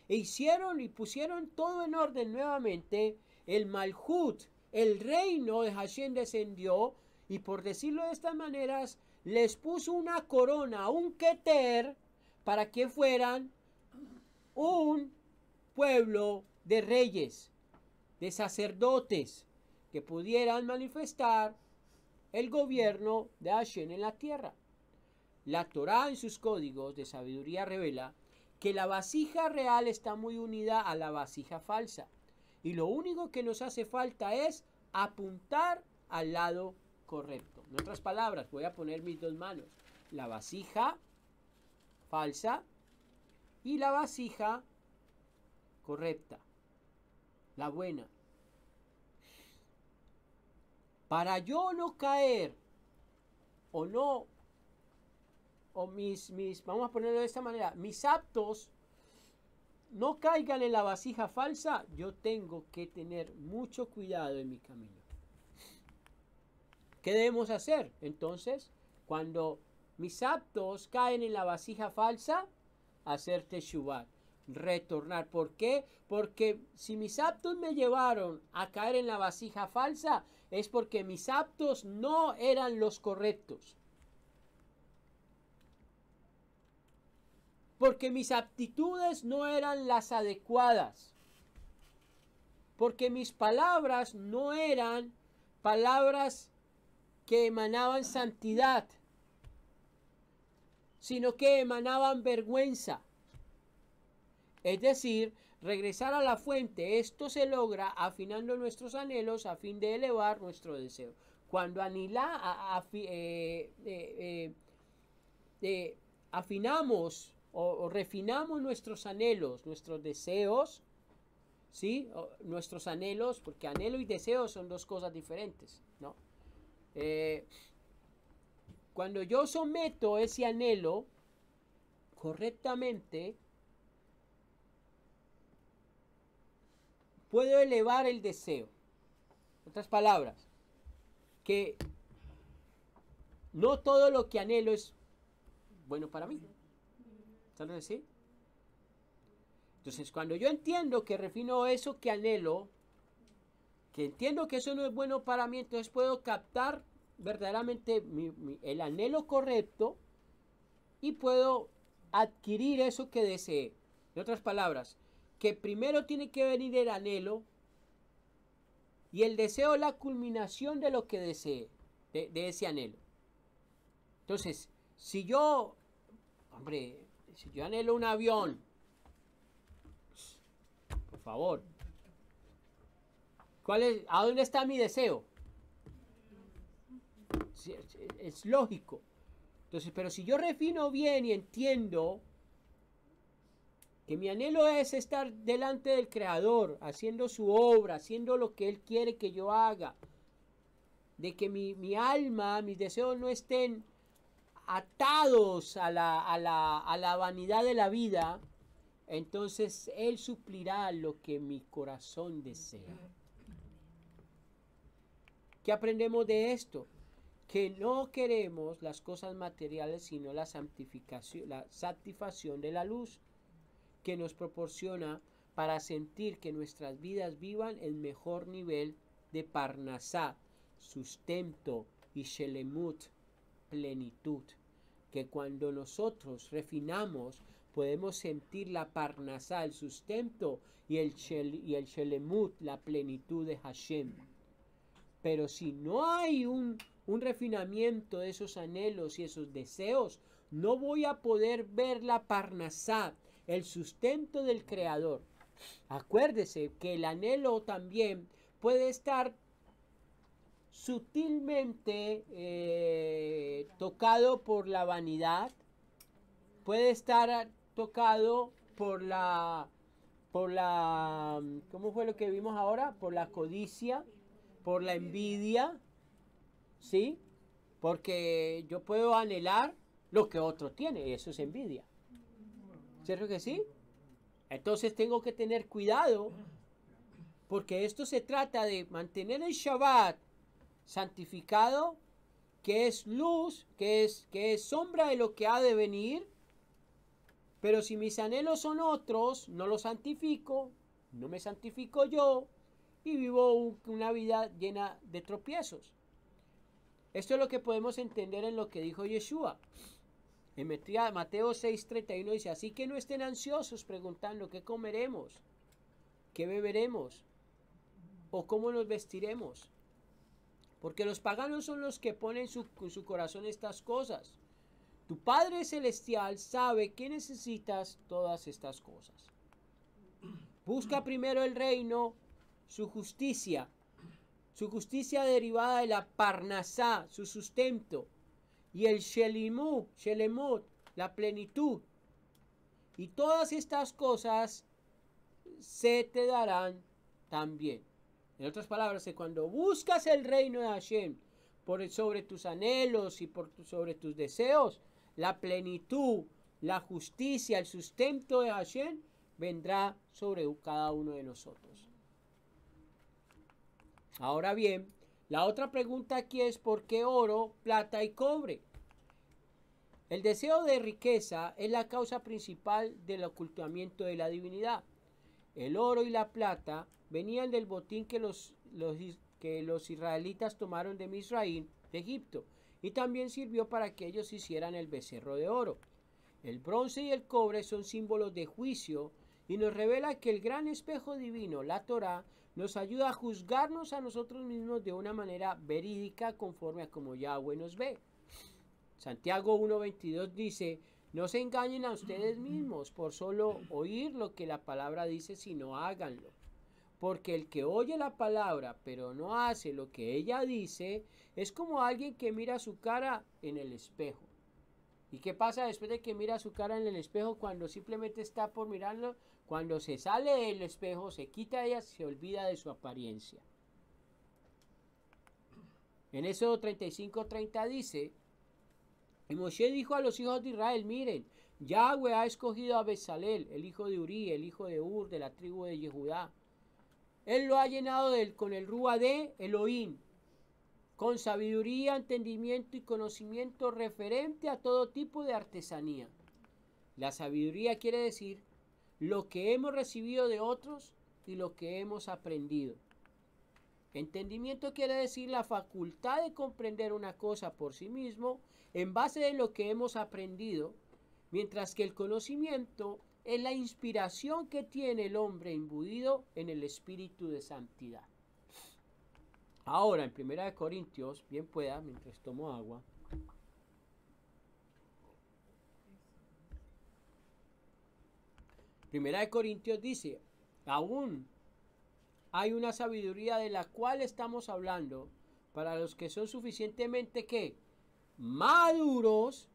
e hicieron y pusieron todo en orden nuevamente, el Malhut, el reino de Hashem descendió, y por decirlo de estas maneras, les puso una corona, un keter, para que fueran un pueblo de reyes, de sacerdotes, que pudieran manifestar el gobierno de Hashem en la tierra. La Torá en sus códigos de sabiduría revela que la vasija real está muy unida a la vasija falsa, y lo único que nos hace falta es apuntar al lado correcto. En otras palabras, voy a poner mis dos manos: la vasija falsa y la vasija correcta, la buena. Para yo no caer o no, o vamos a ponerlo de esta manera, mis actos no caigan en la vasija falsa, yo tengo que tener mucho cuidado en mi camino. ¿Qué debemos hacer? Entonces, cuando mis actos caen en la vasija falsa, hacer teshuvah, retornar. ¿Por qué? Porque si mis actos me llevaron a caer en la vasija falsa, es porque mis actos no eran los correctos. Porque mis aptitudes no eran las adecuadas. Porque mis palabras no eran palabras que emanaban santidad, sino que emanaban vergüenza. Es decir, regresar a la fuente. Esto se logra afinando nuestros anhelos a fin de elevar nuestro deseo. Cuando afinamos o refinamos nuestros anhelos, nuestros deseos, ¿sí? Nuestros anhelos, porque anhelo y deseo son dos cosas diferentes, ¿no? Cuando yo someto ese anhelo correctamente, puedo elevar el deseo. En otras palabras, que no todo lo que anhelo es bueno para mí. ¿Sabes decir? Entonces, cuando yo entiendo que refino eso que anhelo, que entiendo que eso no es bueno para mí, entonces puedo captar verdaderamente el anhelo correcto y puedo adquirir eso que desee. En otras palabras, que primero tiene que venir el anhelo y el deseo es la culminación de lo que desee, de ese anhelo. Entonces, si yo anhelo un avión, por favor, ¿a dónde está mi deseo? Es lógico. Entonces, pero si yo refino bien y entiendo que mi anhelo es estar delante del Creador, haciendo su obra, haciendo lo que Él quiere que yo haga, de que mi alma, mis deseos no estén atados a la vanidad de la vida, entonces Él suplirá lo que mi corazón desea. ¿Qué aprendemos de esto? Que no queremos las cosas materiales, sino la satisfacción de la luz que nos proporciona para sentir que nuestras vidas vivan el mejor nivel de parnasá, sustento y shelemut, plenitud. Que cuando nosotros refinamos, podemos sentir la parnasá, el sustento y el shelemut, la plenitud de Hashem. Pero si no hay un refinamiento de esos anhelos y esos deseos, no voy a poder ver la parnasá, el sustento del Creador. Acuérdese que el anhelo también puede estar sutilmente tocado por la vanidad, puede estar tocado por la, ¿cómo fue lo que vimos ahora? Por la codicia, por la envidia, ¿sí? Porque yo puedo anhelar lo que otro tiene, y eso es envidia. ¿Cierto que sí? Entonces tengo que tener cuidado, porque esto se trata de mantener el Shabbat santificado, que es luz, que es sombra de lo que ha de venir. Pero si mis anhelos son otros, no los santifico, no me santifico yo y vivo una vida llena de tropiezos. Esto es lo que podemos entender en lo que dijo Yeshua. En Mateo 6:31 dice, así que no estén ansiosos preguntando qué comeremos, qué beberemos o cómo nos vestiremos. Porque los paganos son los que ponen en su corazón estas cosas. Tu Padre Celestial sabe que necesitas todas estas cosas. Busca primero el reino, su justicia derivada de la parnasá, su sustento, y el shelemut, la plenitud. Y todas estas cosas se te darán también. En otras palabras, cuando buscas el reino de Hashem sobre tus anhelos y sobre tus deseos, la plenitud, la justicia, el sustento de Hashem vendrá sobre cada uno de nosotros. Ahora bien, la otra pregunta aquí es ¿por qué oro, plata y cobre? El deseo de riqueza es la causa principal del ocultamiento de la divinidad. El oro y la plata venían del botín que los israelitas tomaron de Misraín, de Egipto, y también sirvió para que ellos hicieran el becerro de oro. El bronce y el cobre son símbolos de juicio y nos revela que el gran espejo divino, la Torá, nos ayuda a juzgarnos a nosotros mismos de una manera verídica conforme a como Yahweh nos ve. Santiago 1:22 dice, no se engañen a ustedes mismos por solo oír lo que la palabra dice, sino háganlo. Porque el que oye la palabra pero no hace lo que ella dice, es como alguien que mira su cara en el espejo. ¿Y qué pasa después de que mira su cara en el espejo cuando simplemente está por mirarlo? Cuando se sale del espejo, se quita ella, se olvida de su apariencia. En Éxodo 35:30 dice, y Moshe dijo a los hijos de Israel, miren, Yahweh ha escogido a Bezalel, el hijo de Uri, el hijo de Ur, de la tribu de Yehudá. Él lo ha llenado con el Rúa de Elohim, con sabiduría, entendimiento y conocimiento referente a todo tipo de artesanía. La sabiduría quiere decir lo que hemos recibido de otros y lo que hemos aprendido. Entendimiento quiere decir la facultad de comprender una cosa por sí mismo en base de lo que hemos aprendido. mientras que el conocimiento es la inspiración que tiene el hombre imbuido en el espíritu de santidad. Ahora, en 1 Corintios, bien pueda, mientras tomo agua. Primera de Corintios dice, aún hay una sabiduría de la cual estamos hablando para los que son suficientemente ¿qué? Maduros,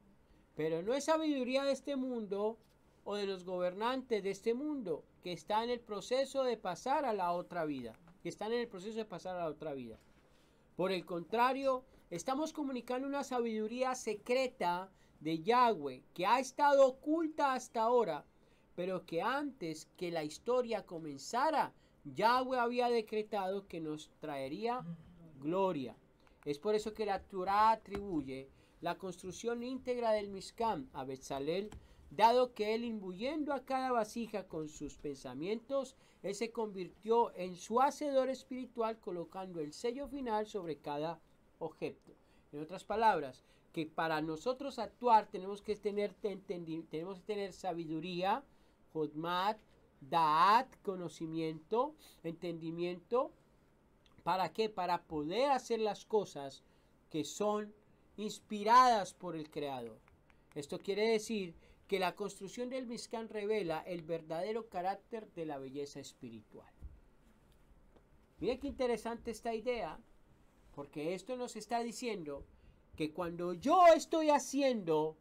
pero no es sabiduría de este mundo o de los gobernantes de este mundo que está en el proceso de pasar a la otra vida, Por el contrario, estamos comunicando una sabiduría secreta de Yahweh que ha estado oculta hasta ahora, pero que antes que la historia comenzara, Yahweh había decretado que nos traería gloria. Es por eso que la Torá atribuye la construcción íntegra del Mishkan a Betzalel, dado que él, imbuyendo a cada vasija con sus pensamientos, él se convirtió en su hacedor espiritual, colocando el sello final sobre cada objeto. En otras palabras, que para nosotros actuar tenemos que tener sabiduría, Jodmat, Da'at, conocimiento, entendimiento. ¿Para qué? Para poder hacer las cosas que son inspiradas por el Creador. Esto quiere decir que la construcción del Mishkan revela el verdadero carácter de la belleza espiritual. Mira qué interesante esta idea, porque esto nos está diciendo que cuando yo estoy haciendo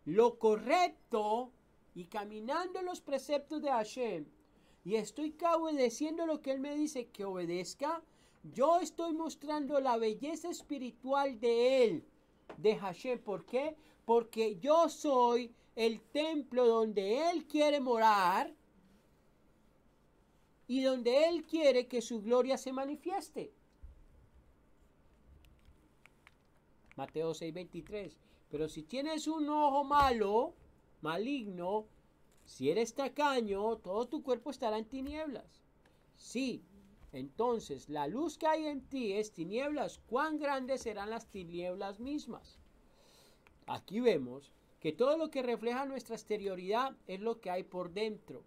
lo correcto y caminando los preceptos de Hashem y estoy obedeciendo lo que Él me dice que obedezca, yo estoy mostrando la belleza espiritual de Él, de Hashem. ¿Por qué? Porque yo soy el templo donde Él quiere morar y donde Él quiere que su gloria se manifieste. Mateo 6:23. Pero si tienes un ojo malo, maligno, si eres tacaño, todo tu cuerpo estará en tinieblas. Sí, entonces la luz que hay en ti es tinieblas. ¿Cuán grandes serán las tinieblas mismas? Aquí vemos que todo lo que refleja nuestra exterioridad es lo que hay por dentro.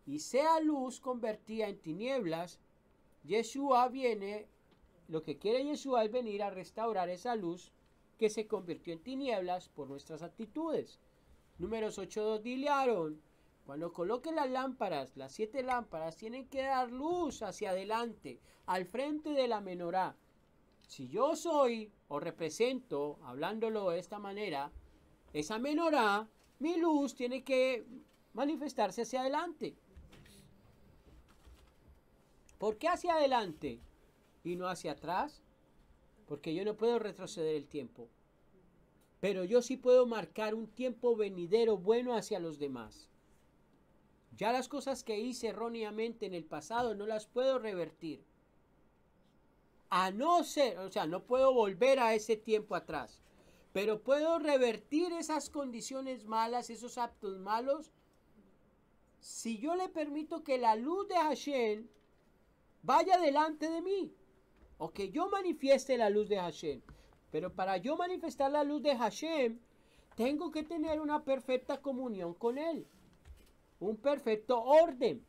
Y sea luz convertida en tinieblas, Yeshua viene, lo que quiere Yeshua es venir a restaurar esa luz que se convirtió en tinieblas por nuestras actitudes. Números 8:2, dile a Aarón, cuando coloquen las lámparas, las 7 lámparas, tienen que dar luz hacia adelante, al frente de la menorá. Si yo soy o represento, hablándolo de esta manera, esa menorá, mi luz tiene que manifestarse hacia adelante. ¿Por qué hacia adelante y no hacia atrás? Porque yo no puedo retroceder el tiempo. Pero yo sí puedo marcar un tiempo venidero bueno hacia los demás. Ya las cosas que hice erróneamente en el pasado no las puedo revertir. A no ser, no puedo volver a ese tiempo atrás. Pero puedo revertir esas condiciones malas, esos actos malos, si yo le permito que la luz de Hashem vaya delante de mí, o que yo manifieste la luz de Hashem. Pero para yo manifestar la luz de Hashem, tengo que tener una perfecta comunión con Él, un perfecto orden.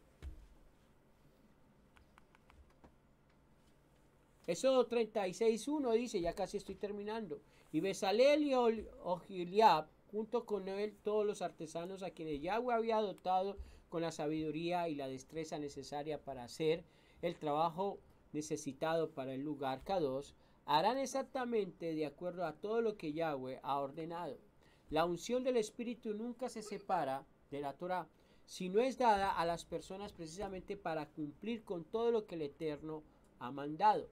Éxodo 36:1 dice, ya casi estoy terminando, y Bezalel y Oholiab, junto con él todos los artesanos a quienes Yahweh había dotado con la sabiduría y la destreza necesaria para hacer el trabajo necesitado para el lugar Kadosh, harán exactamente de acuerdo a todo lo que Yahweh ha ordenado. La unción del Espíritu nunca se separa de la Torah, sino es dada a las personas precisamente para cumplir con todo lo que el Eterno ha mandado.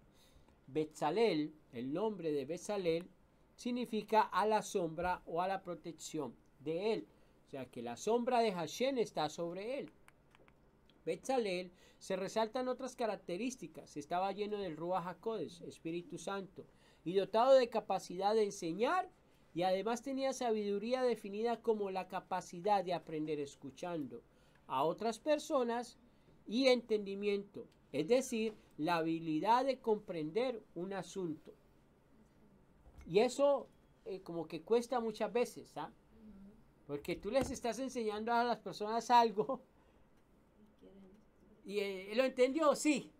Betzalel, el nombre de Betzalel, significa a la sombra o a la protección de él. O sea que la sombra de Hashem está sobre él. Betzalel se resaltan otras características. Estaba lleno del Ruach HaKodesh, Espíritu Santo, y dotado de capacidad de enseñar, y además tenía sabiduría definida como la capacidad de aprender escuchando a otras personas y entendimiento, es decir, la habilidad de comprender un asunto. Y eso como que cuesta muchas veces, ¿ah? Porque tú les estás enseñando a las personas algo y lo entendió, sí.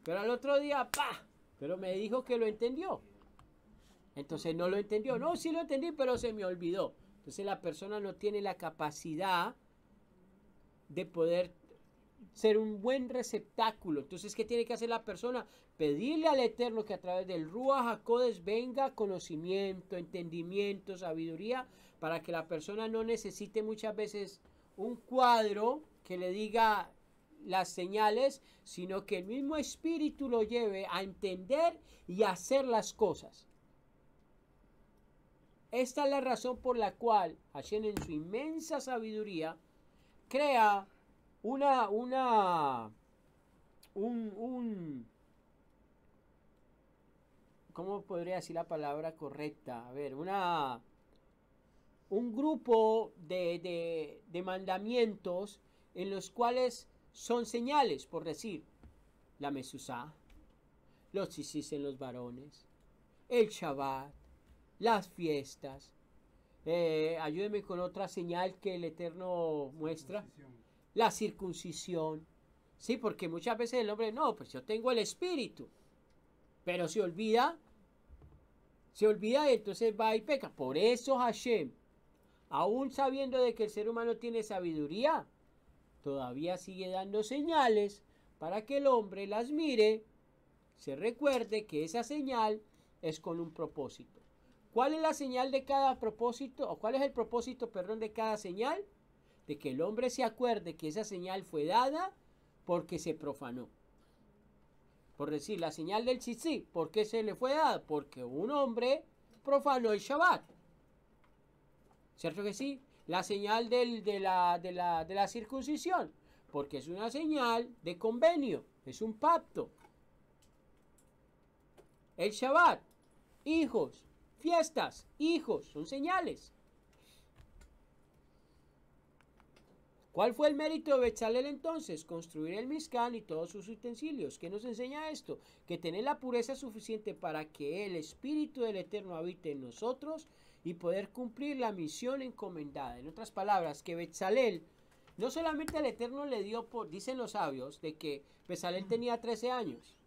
Pero al otro día, ¡pa! Pero me dijo que lo entendió. Entonces no lo entendió. No, sí lo entendí, pero se me olvidó. Entonces la persona no tiene la capacidad de poder ser un buen receptáculo. Entonces, ¿qué tiene que hacer la persona? Pedirle al Eterno que a través del Ruach HaKodesh venga conocimiento, entendimiento, sabiduría, para que la persona no necesite muchas veces un cuadro que le diga las señales, sino que el mismo Espíritu lo lleve a entender y a hacer las cosas. Esta es la razón por la cual Hashem en su inmensa sabiduría crea ¿cómo podría decir la palabra correcta? A ver, un grupo de mandamientos en los cuales son señales, por decir, la Mesuzá, los tzitzis en los varones, el Shabbat, las fiestas. Ayúdeme con otra señal que el Eterno muestra. La circuncisión. Sí, porque muchas veces el hombre, no, pues yo tengo el espíritu. Pero se olvida y entonces va y peca. Por eso Hashem, aún sabiendo de que el ser humano tiene sabiduría, todavía sigue dando señales para que el hombre las mire, se recuerde que esa señal es con un propósito. ¿Cuál es la señal de cada propósito? ¿O cuál es el propósito, perdón, de cada señal? De que el hombre se acuerde que esa señal fue dada porque se profanó. Por decir, la señal del tzitzit, ¿por qué se le fue dada? Porque un hombre profanó el Shabbat. ¿Cierto que sí? La señal de la circuncisión, porque es una señal de convenio, es un pacto. El Shabbat, hijos, fiestas, hijos, son señales. ¿Cuál fue el mérito de Betzalel entonces? Construir el Mishkan y todos sus utensilios. ¿Qué nos enseña esto? Que tener la pureza suficiente para que el Espíritu del Eterno habite en nosotros y poder cumplir la misión encomendada. En otras palabras, que Betzalel, no solamente el Eterno le dio, dicen los sabios, de que Betzalel tenía 13 años.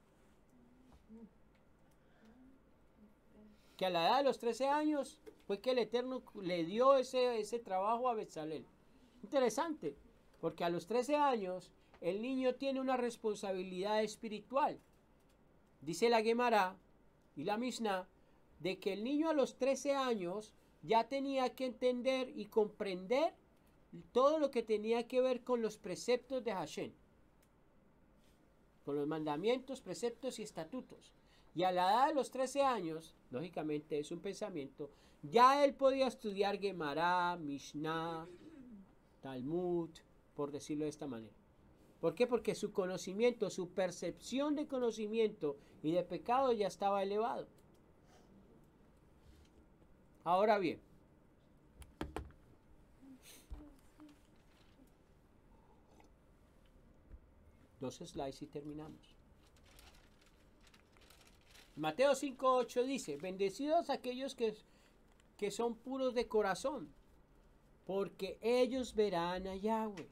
Que a la edad de los 13 años fue que el Eterno le dio ese trabajo a Betzalel. Interesante, porque a los 13 años el niño tiene una responsabilidad espiritual. Dice la Gemara y la Mishnah de que el niño a los 13 años ya tenía que entender y comprender todo lo que tenía que ver con los preceptos de Hashem, con los mandamientos, preceptos y estatutos. Y a la edad de los 13 años, lógicamente es un pensamiento, ya él podía estudiar Gemara, Mishnah, Talmud, por decirlo de esta manera. ¿Por qué? Porque su conocimiento, su percepción de conocimiento y de pecado ya estaba elevado. Ahora bien, dos slides y terminamos. Mateo 5:8 dice, bendecidos aquellos que son puros de corazón, porque ellos verán a Yahweh.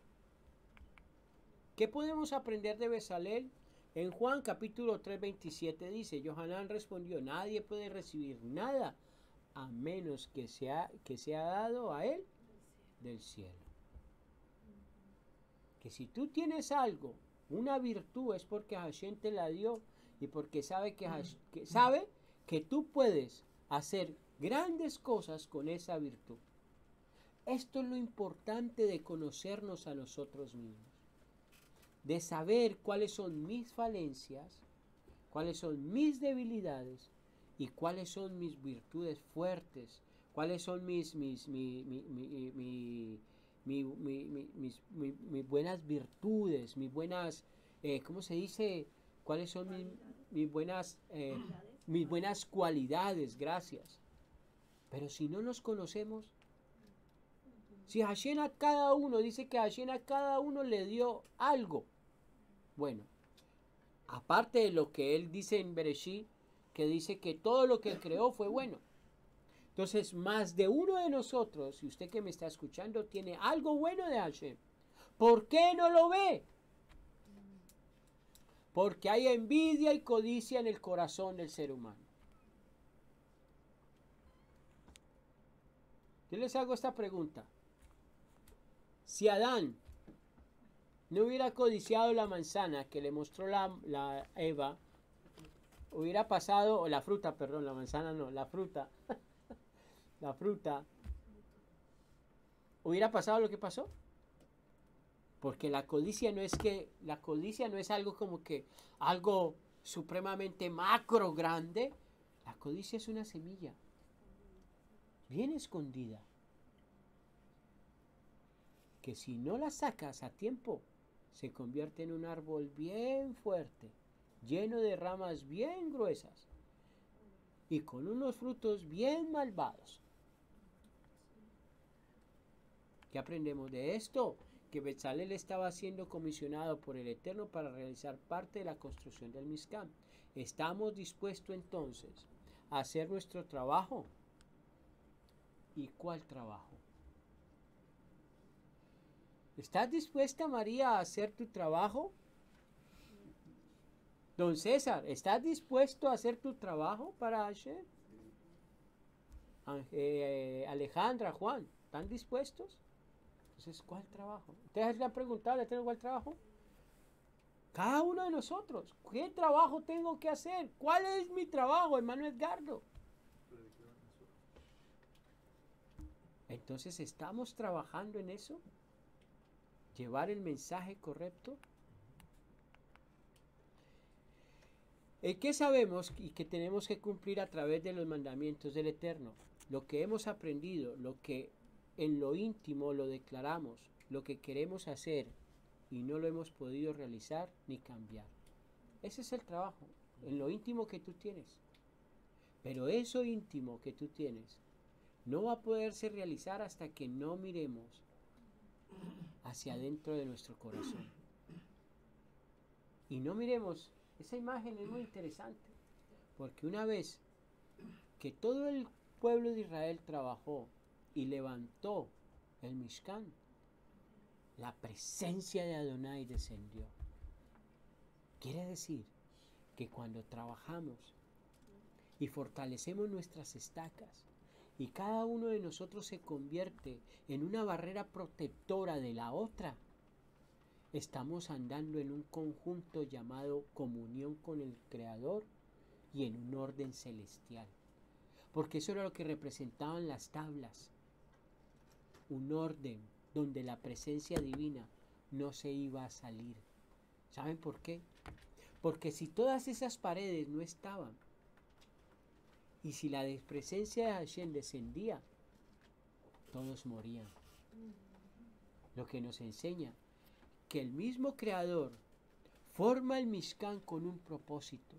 ¿Qué podemos aprender de Betzalel? En Juan capítulo 3:27 dice, Yohanan respondió, nadie puede recibir nada a menos que sea dado a él del cielo. Que si tú tienes algo, una virtud, es porque Hashem te la dio y porque sabe que tú puedes hacer grandes cosas con esa virtud. Esto es lo importante de conocernos a nosotros mismos, de saber cuáles son mis falencias, cuáles son mis debilidades y cuáles son mis virtudes fuertes, cuáles son mis buenas virtudes, mis buenas, ¿cómo se dice? ¿Cuáles son mis buenas cualidades? Gracias. Pero si no nos conocemos, si Hashem a cada uno, dice que Hashem a cada uno le dio algo. Bueno, aparte de lo que él dice en Bereshit, que dice que todo lo que él creó fue bueno. Entonces, más de uno de nosotros, y usted que me está escuchando, tiene algo bueno de Hashem. ¿Por qué no lo ve? Porque hay envidia y codicia en el corazón del ser humano. Yo les hago esta pregunta. Si Adán no hubiera codiciado la manzana que le mostró la Eva, hubiera pasado, o la fruta, perdón, la manzana no, la fruta, la fruta, hubiera pasado lo que pasó. Porque la codicia no es algo como que algo supremamente macro grande. La codicia es una semilla bien escondida, que si no la sacas a tiempo, se convierte en un árbol bien fuerte, lleno de ramas bien gruesas y con unos frutos bien malvados. ¿Qué aprendemos de esto? Que Betzalel estaba siendo comisionado por el Eterno para realizar parte de la construcción del Mishkan. ¿Estamos dispuestos entonces a hacer nuestro trabajo? ¿Y cuál trabajo? ¿Estás dispuesta, María, a hacer tu trabajo? Don César, ¿estás dispuesto a hacer tu trabajo para Hashem? Alejandra, Juan, ¿están dispuestos? Entonces, ¿cuál trabajo? ¿Ustedes le han preguntado, ¿le tengo cuál trabajo? Cada uno de nosotros, ¿qué trabajo tengo que hacer? ¿Cuál es mi trabajo, hermano Edgardo? Entonces, ¿estamos trabajando en eso? ¿Llevar el mensaje correcto? ¿Qué sabemos y que tenemos que cumplir a través de los mandamientos del Eterno? Lo que hemos aprendido, lo que en lo íntimo lo declaramos, lo que queremos hacer y no lo hemos podido realizar ni cambiar. Ese es el trabajo, en lo íntimo que tú tienes. Pero eso íntimo que tú tienes no va a poderse realizar hasta que no miremos hacia adentro de nuestro corazón. Y no miremos, esa imagen es muy interesante, porque una vez que todo el pueblo de Israel trabajó y levantó el Mishkan, la presencia de Adonai descendió. Quiere decir que cuando trabajamos y fortalecemos nuestras estacas y cada uno de nosotros se convierte en una barrera protectora de la otra, estamos andando en un conjunto llamado comunión con el Creador y en un orden celestial. Porque eso era lo que representaban las tablas. Un orden donde la presencia divina no se iba a salir. ¿Saben por qué? Porque si todas esas paredes no estaban y si la presencia de Hashem descendía, todos morían. Lo que nos enseña que el mismo Creador forma el Mishkan con un propósito.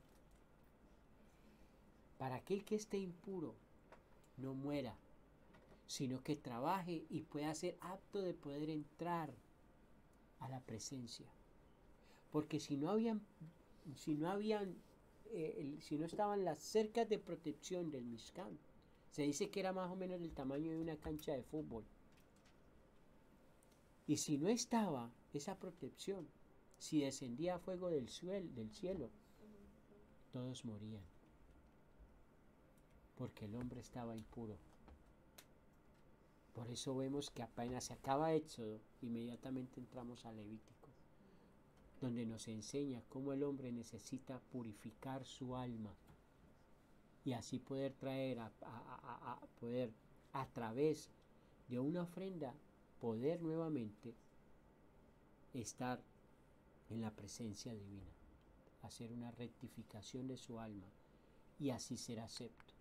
Para aquel que esté impuro no muera, sino que trabaje y pueda ser apto de poder entrar a la presencia. Porque si no estaban las cercas de protección del Mishkan, se dice que era más o menos del tamaño de una cancha de fútbol. Y si no estaba esa protección, si descendía fuego del cielo, todos morían. Porque el hombre estaba impuro. Por eso vemos que apenas se acaba Éxodo, inmediatamente entramos a Levítico, donde nos enseña cómo el hombre necesita purificar su alma y así poder traer poder a través de una ofrenda poder nuevamente estar en la presencia divina, hacer una rectificación de su alma y así ser acepto.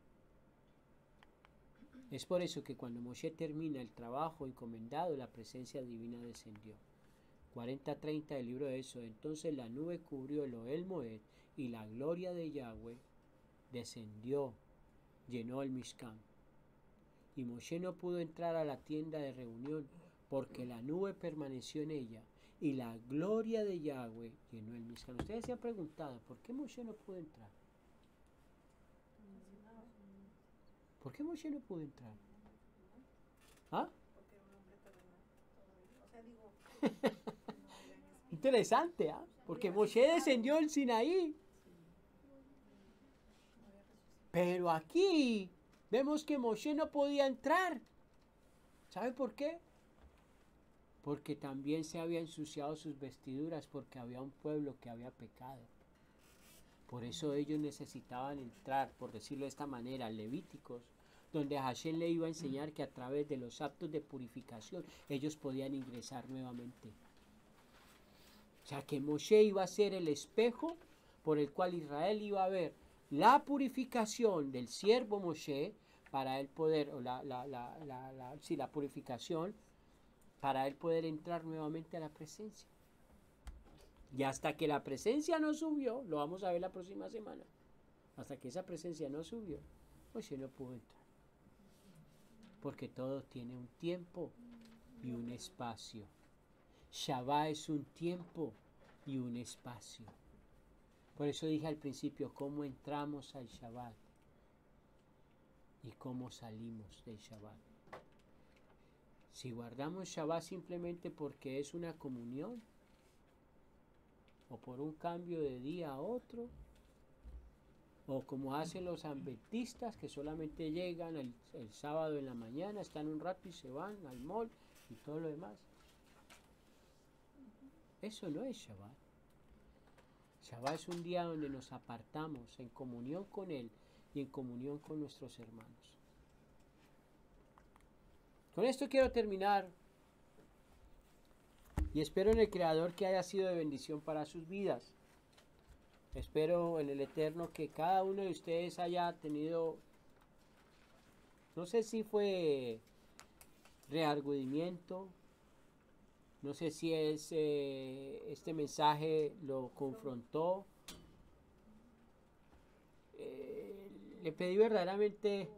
Es por eso que cuando Moshe termina el trabajo encomendado, la presencia divina descendió. 40:30 del libro de Éxodo. Entonces la nube cubrió el Ohel Moed y la gloria de Yahweh descendió, llenó el Mishkan. Y Moshe no pudo entrar a la tienda de reunión porque la nube permaneció en ella y la gloria de Yahweh llenó el Mishkan. Ustedes se han preguntado, ¿por qué Moshe no pudo entrar? ¿Por qué Moshe no pudo entrar? ¿Ah? Porque era un hombre terrenal todavía. O sea, digo, Interesante, ¿ah? Porque Moshe descendió el Sinaí. Pero aquí vemos que Moshe no podía entrar. ¿Sabe por qué? Porque también se había ensuciado sus vestiduras, porque había un pueblo que había pecado. Por eso ellos necesitaban entrar, por decirlo de esta manera, levíticos, donde Hashem le iba a enseñar que a través de los actos de purificación ellos podían ingresar nuevamente. O sea que Moshe iba a ser el espejo por el cual Israel iba a ver la purificación del siervo Moshe para él poder, o la purificación, para él poder entrar nuevamente a la presencia. Y hasta que la presencia no subió, lo vamos a ver la próxima semana, hasta que esa presencia no subió, Moshe no pudo entrar. Porque todo tiene un tiempo y un espacio. Shabbat es un tiempo y un espacio. Por eso dije al principio, cómo entramos al Shabbat y cómo salimos del Shabbat. Si guardamos Shabbat simplemente porque es una comunión, o por un cambio de día a otro, o como hacen los adventistas que solamente llegan el sábado en la mañana, están un rato y se van al mall y todo lo demás. Eso no es Shabbat. Shabbat es un día donde nos apartamos en comunión con Él y en comunión con nuestros hermanos. Con esto quiero terminar y espero en el Creador que haya sido de bendición para sus vidas. Espero en el Eterno que cada uno de ustedes haya tenido, no sé si fue reargudimiento, no sé si es este mensaje lo confrontó. Le pedí verdaderamente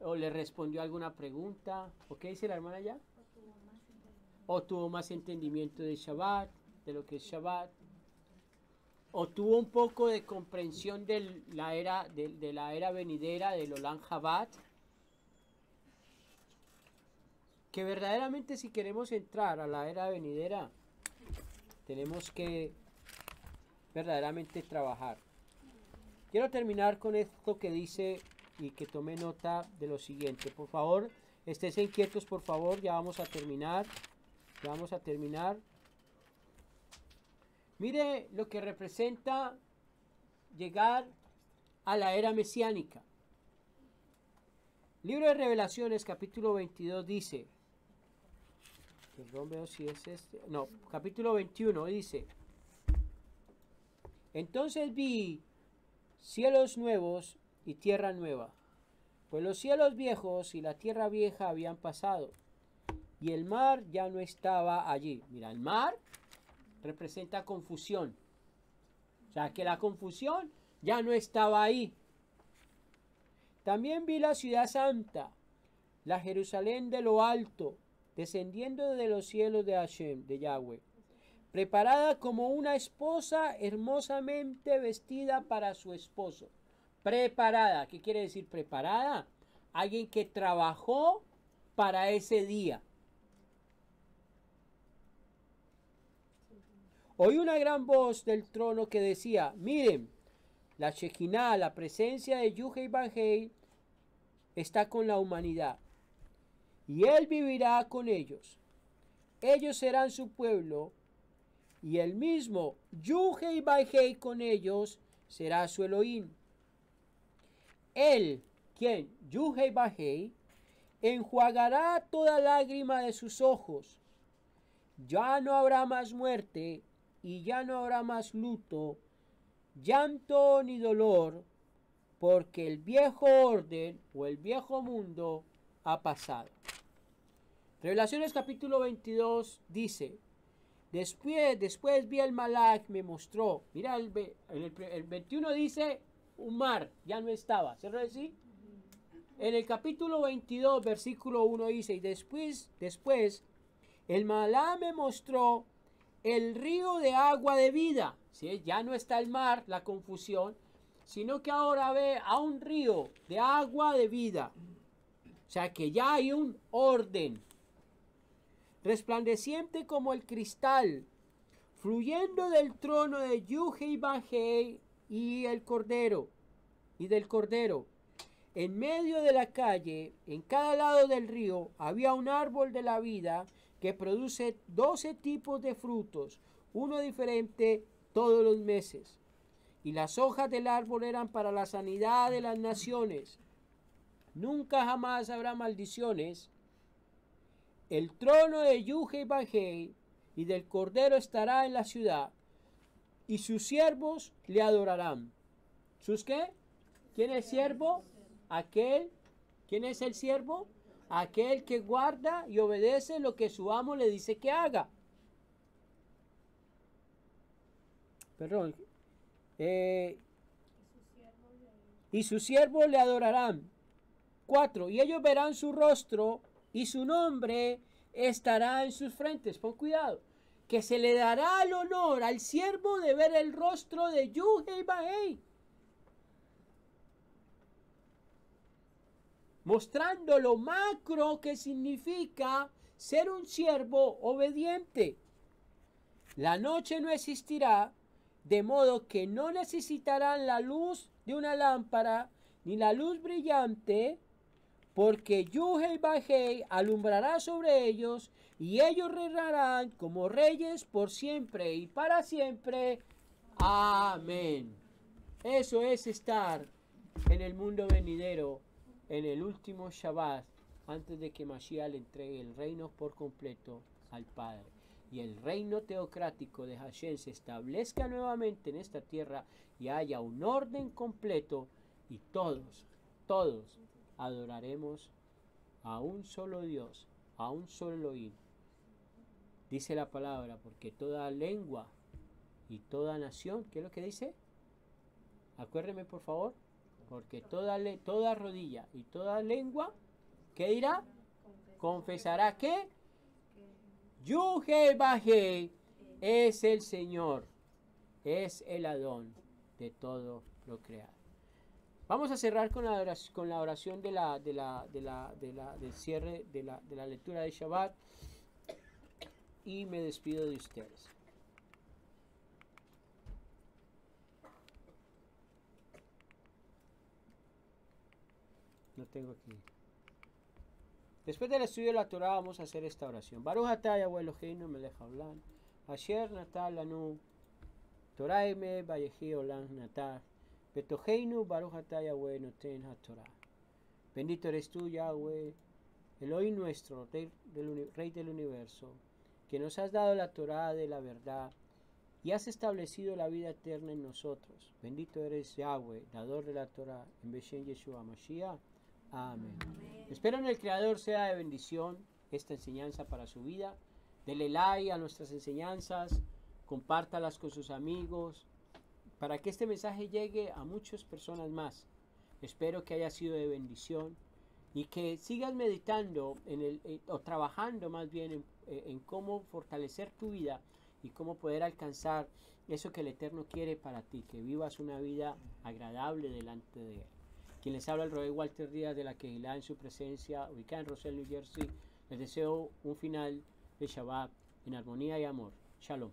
o le respondió alguna pregunta. ¿O qué dice la hermana allá? O tuvo más entendimiento de Shabbat, de lo que es Shabbat. O tuvo un poco de comprensión de la era venidera del Olam Shabbat. Que verdaderamente si queremos entrar a la era venidera, tenemos que verdaderamente trabajar. Quiero terminar con esto que dice y que tome nota de lo siguiente. Por favor, esténse inquietos, por favor, ya vamos a terminar. Ya vamos a terminar. Mire lo que representa llegar a la era mesiánica. Libro de Revelaciones, capítulo 22, dice... Perdón, veo si es este. No, capítulo 21 dice: Entonces vi cielos nuevos y tierra nueva, pues los cielos viejos y la tierra vieja habían pasado, y el mar ya no estaba allí. Mira, el mar representa confusión. O sea, que la confusión ya no estaba ahí. También vi la ciudad santa, la Jerusalén de lo alto, descendiendo de los cielos de Hashem, de Yahweh, preparada como una esposa hermosamente vestida para su esposo. Preparada, ¿qué quiere decir preparada? Alguien que trabajó para ese día. Oí una gran voz del trono que decía: miren, la Shekinah, la presencia de Yuhei Bajei, está con la humanidad, y él vivirá con ellos. Ellos serán su pueblo, y el mismo Yuhei Bajei con ellos será su Elohim. Él, quien Yuhei Bajei, enjuagará toda lágrima de sus ojos. Ya no habrá más muerte, y ya no habrá más luto, llanto ni dolor, porque el viejo orden o el viejo mundo ha pasado. Revelaciones capítulo 22 dice: Después vi el Malach, me mostró. Mira, el 21 dice un mar, ya no estaba, ¿cierto decir? En el capítulo 22, versículo 1 dice: y después el Malach me mostró el río de agua de vida. ¿Sí? Ya no está el mar, la confusión, sino que ahora ve a un río de agua de vida. O sea que ya hay un orden, resplandeciente como el cristal, fluyendo del trono de Yuhei Bajei y el Cordero, y del Cordero. En medio de la calle, en cada lado del río, había un árbol de la vida que produce 12 tipos de frutos, uno diferente todos los meses. Y las hojas del árbol eran para la sanidad de las naciones. Nunca jamás habrá maldiciones. El trono de Yuhei Bajei y del Cordero estará en la ciudad, y sus siervos le adorarán. ¿Sus qué? ¿Quién es siervo? Aquel. ¿Quién es el siervo? Aquel que guarda y obedece lo que su amo le dice que haga. Perdón. Y sus siervos le adorarán. 4. Y ellos verán su rostro y su nombre estará en sus frentes. Pon cuidado. Que se le dará el honor al siervo de ver el rostro de Yuhei Bajei, mostrando lo macro que significa ser un siervo obediente. La noche no existirá, de modo que no necesitarán la luz de una lámpara ni la luz brillante, porque Yuhei Bajei alumbrará sobre ellos, y ellos reinarán como reyes por siempre y para siempre. Amén. Eso es estar en el mundo venidero, en el último Shabbat, antes de que Mashiach le entregue el reino por completo al Padre. Y el reino teocrático de Hashem se establezca nuevamente en esta tierra y haya un orden completo, y todos adoraremos a un solo Dios, a un solo Elohim. Dice la palabra, porque toda lengua y toda nación, ¿qué es lo que dice? Acuérdeme por favor, porque toda rodilla y toda lengua, ¿qué dirá? Confesará que Yuhei Bajei es el Señor, es el Adón de todo lo creado. Vamos a cerrar con la oración del cierre de la lectura de Shabbat, y me despido de ustedes. No tengo aquí. Después del estudio de la Torah vamos a hacer esta oración. Baruch atah Yahweh Eloheinu melech haolam, asher natan lanu Torah emet vayehi olam natah, betoheinu Baruch atah Yahweh noten haTorah. Bendito eres tú, Yahweh, Elohim nuestro, Rey del universo, que nos has dado la Torah de la verdad y has establecido la vida eterna en nosotros. Bendito eres, Yahweh, dador de la Torah, en Beshem Yeshua Mashiach. Amén. Espero en el Creador sea de bendición esta enseñanza para su vida. Dele like a nuestras enseñanzas, compártalas con sus amigos, para que este mensaje llegue a muchas personas más. Espero que haya sido de bendición y que sigas meditando o trabajando más bien en cómo fortalecer tu vida y cómo poder alcanzar eso que el Eterno quiere para ti, que vivas una vida agradable delante de Él. Quien les habla, el Roy Walter Díaz de la Kehilá, en su presencia, ubicada en Roselle, New Jersey. Les deseo un final de Shabbat en armonía y amor. Shalom.